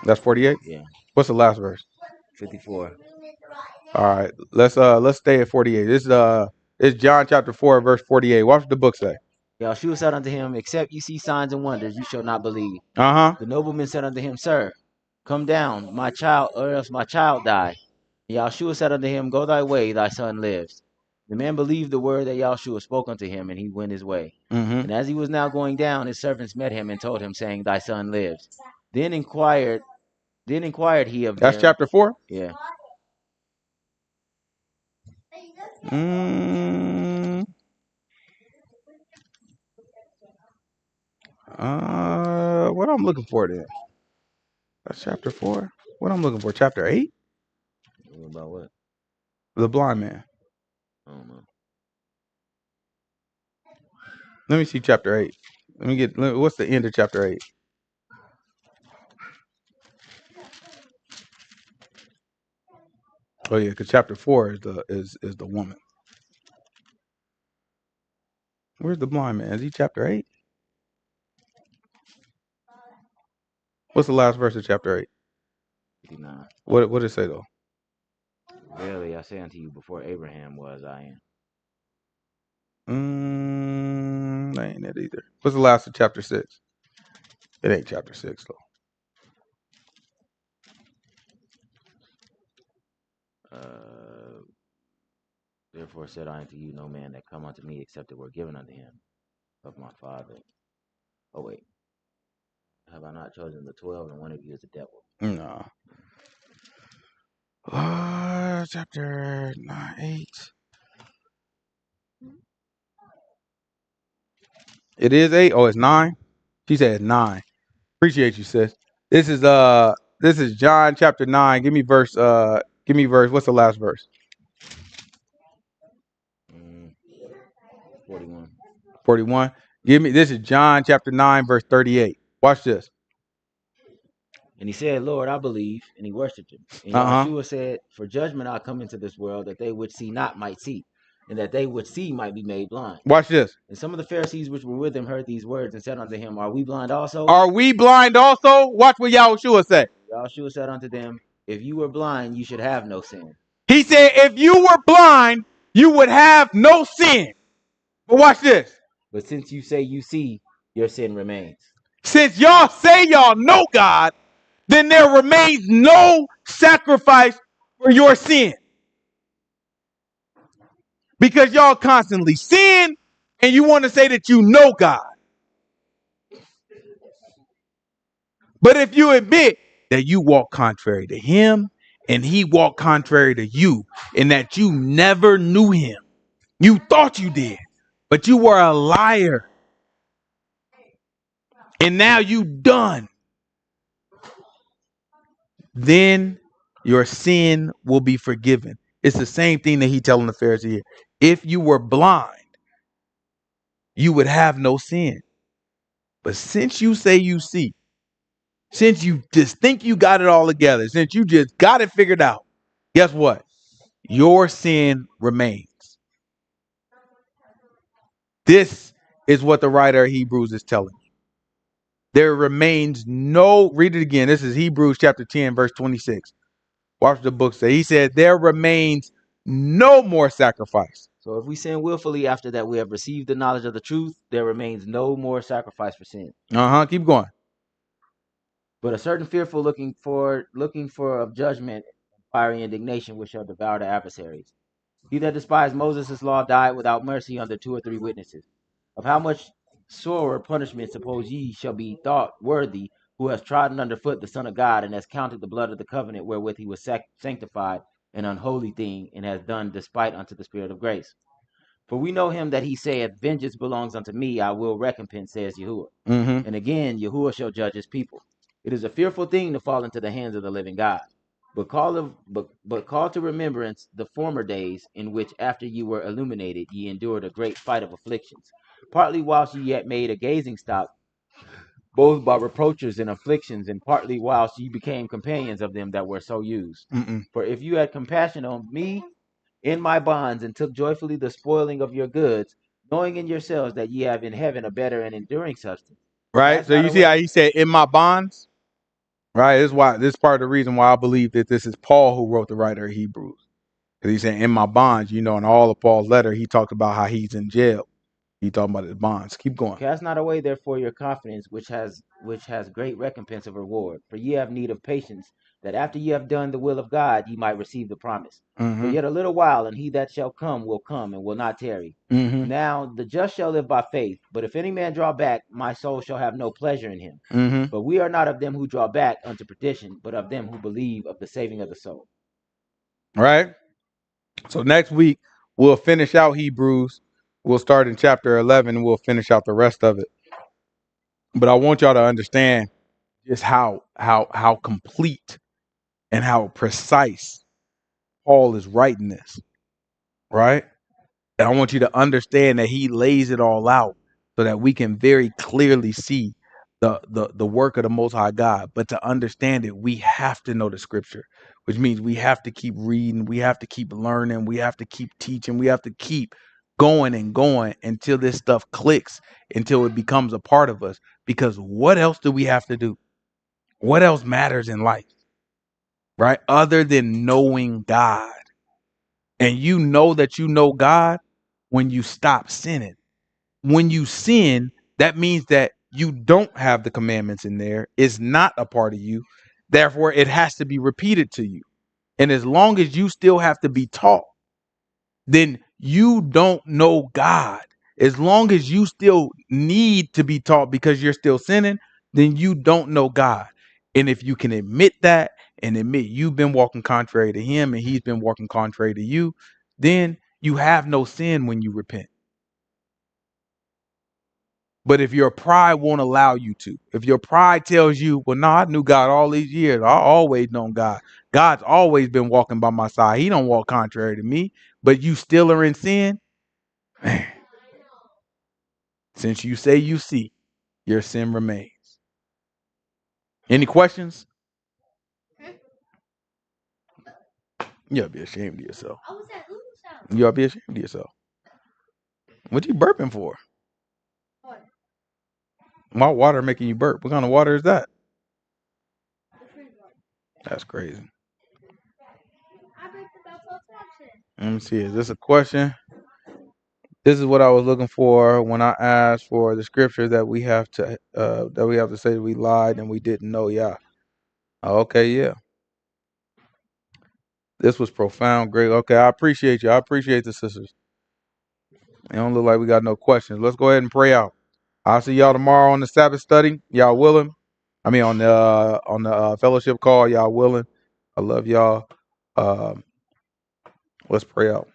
That's 48? Yeah. What's the last verse? 54. All right. Let's stay at 48. It's John chapter 4, verse 48. Watch the book say. Yahshua said unto him, except you see signs and wonders, you shall not believe. Uh-huh. The nobleman said unto him, Sir, come down, my child, or else my child die. Yahshua said unto him, Go thy way, thy son lives. The man believed the word that Yahushua spoke unto him, and he went his way. And as he was now going down, his servants met him and told him, saying, Thy son lives. Then inquired he of That's them. chapter 4? Yeah. What I'm looking for then? That's chapter 4. What I'm looking for? Chapter 8? About what? The blind man. I don't know. Let me see chapter 8. What's the end of chapter 8? Oh yeah, because chapter 4 is the woman. Where's the blind man? Is he chapter 8? What's the last verse of chapter 8? 59. What did it say though? Verily I say unto you, before Abraham was, I am. That ain't it either. What's the last of chapter 6? It ain't chapter 6 though. Therefore said I unto you, no man that come unto me except it were given unto him of my Father. Oh wait, have I not chosen the 12, and one of you is the devil? No. Chapter 8. It is 8. Oh, it's 9. She said 9. Appreciate you, sis. This is John chapter 9. Give me verse. What's the last verse? 41. 41. This is John chapter 9, verse 38. Watch this. And he said, Lord, I believe, and he worshipped him. And Yahushua said, for judgment I come into this world, that they which see not might see, and that they which see might be made blind. Watch this. And some of the Pharisees which were with him heard these words and said unto him, Are we blind also? Are we blind also? Watch what Yahushua said. Yahushua said unto them, if you were blind, you should have no sin. He said, if you were blind, you would have no sin. But watch this. But since you say you see, your sin remains. Since y'all say y'all know God, then there remains no sacrifice for your sin. Because y'all constantly sin and you want to say that you know God. But if you admit that you walk contrary to him and he walked contrary to you and that you never knew him, you thought you did, but you were a liar. And now you done. Then your sin will be forgiven. It's the same thing that he telling the Pharisees here. If you were blind, you would have no sin. But since you say you see, since you just think you got it all together, since you just got it figured out, guess what? Your sin remains. This is what the writer of Hebrews is telling you. There remains no, read it again. This is Hebrews chapter 10, verse 26. Watch the book say. He said, there remains no more sacrifice. So if we sin willfully after that we have received the knowledge of the truth, there remains no more sacrifice for sin. Keep going. But a certain fearful looking for of judgment, fiery indignation, which shall devour the adversaries. He that despised Moses' law died without mercy under 2 or 3 witnesses. Of how much sorer punishment suppose ye shall be thought worthy, who has trodden under foot the Son of God, and has counted the blood of the covenant wherewith he was sanctified an unholy thing, and has done despite unto the Spirit of grace. For we know him that he saith, vengeance belongs unto me, I will recompense, says Yahuwah. And again, Yahuwah shall judge his people. It is a fearful thing to fall into the hands of the living God. But call to remembrance the former days, in which after ye were illuminated, ye endured a great fight of afflictions, partly whilst ye yet made a gazing stock, both by reproaches and afflictions, and partly whilst ye became companions of them that were so used. For if you had compassion on me in my bonds, and took joyfully the spoiling of your goods, knowing in yourselves that ye have in heaven a better and enduring substance. Right. So you see how he said, in my bonds? Right. This is part of the reason why I believe that this is Paul who wrote the writer of Hebrews. Because he said, in my bonds, and all of Paul's letter, he talked about how he's in jail. He talking about his bonds. Keep going. Cast not away therefore your confidence, which has great recompense of reward. For ye have need of patience, that after ye have done the will of God, ye might receive the promise. For yet a little while, and he that shall come will come, and will not tarry. Now the just shall live by faith. But if any man draw back, my soul shall have no pleasure in him. But we are not of them who draw back unto perdition, but of them who believe of the saving of the soul. All right. So next week we'll finish out Hebrews. We'll start in chapter 11 and we'll finish out the rest of it. But I want y'all to understand just how complete and how precise Paul is writing this, right? And I want you to understand that he lays it all out so that we can very clearly see the work of the Most High God. But to understand it, we have to know the scripture, which means we have to keep reading, we have to keep learning, we have to keep teaching, we have to keep going and going until this stuff clicks, until it becomes a part of us. Because what else do we have to do? What else matters in life, right? Other than knowing God. And you know that you know God when you stop sinning. When you sin, that means that you don't have the commandments in there. It's not a part of you. Therefore, it has to be repeated to you. And as long as you still have to be taught, then you don't know God. As long as you still need to be taught because you're still sinning, then you don't know God. And if you can admit that and admit you've been walking contrary to him and he's been walking contrary to you, then you have no sin when you repent. But if your pride won't allow you to, if your pride tells you, well, no, I knew God all these years. I always known God. God's always been walking by my side. He don't walk contrary to me, but you still are in sin. Man, since you say you see, your sin remains. Any questions? You ought to be ashamed of yourself. You ought to be ashamed of yourself. What you burping for? My water making you burp. What kind of water is that? That's crazy. Let me see. Is this a question? This is what I was looking for when I asked for the scripture that we have to say that we lied and we didn't know. Yeah. Okay. Yeah. This was profound. Great. Okay. I appreciate you. I appreciate the sisters. It don't look like we got no questions. Let's go ahead and pray out. I'll see y'all tomorrow on the Sabbath study. Y'all willing? I mean, on the fellowship call. Y'all willing? I love y'all. Let's pray out.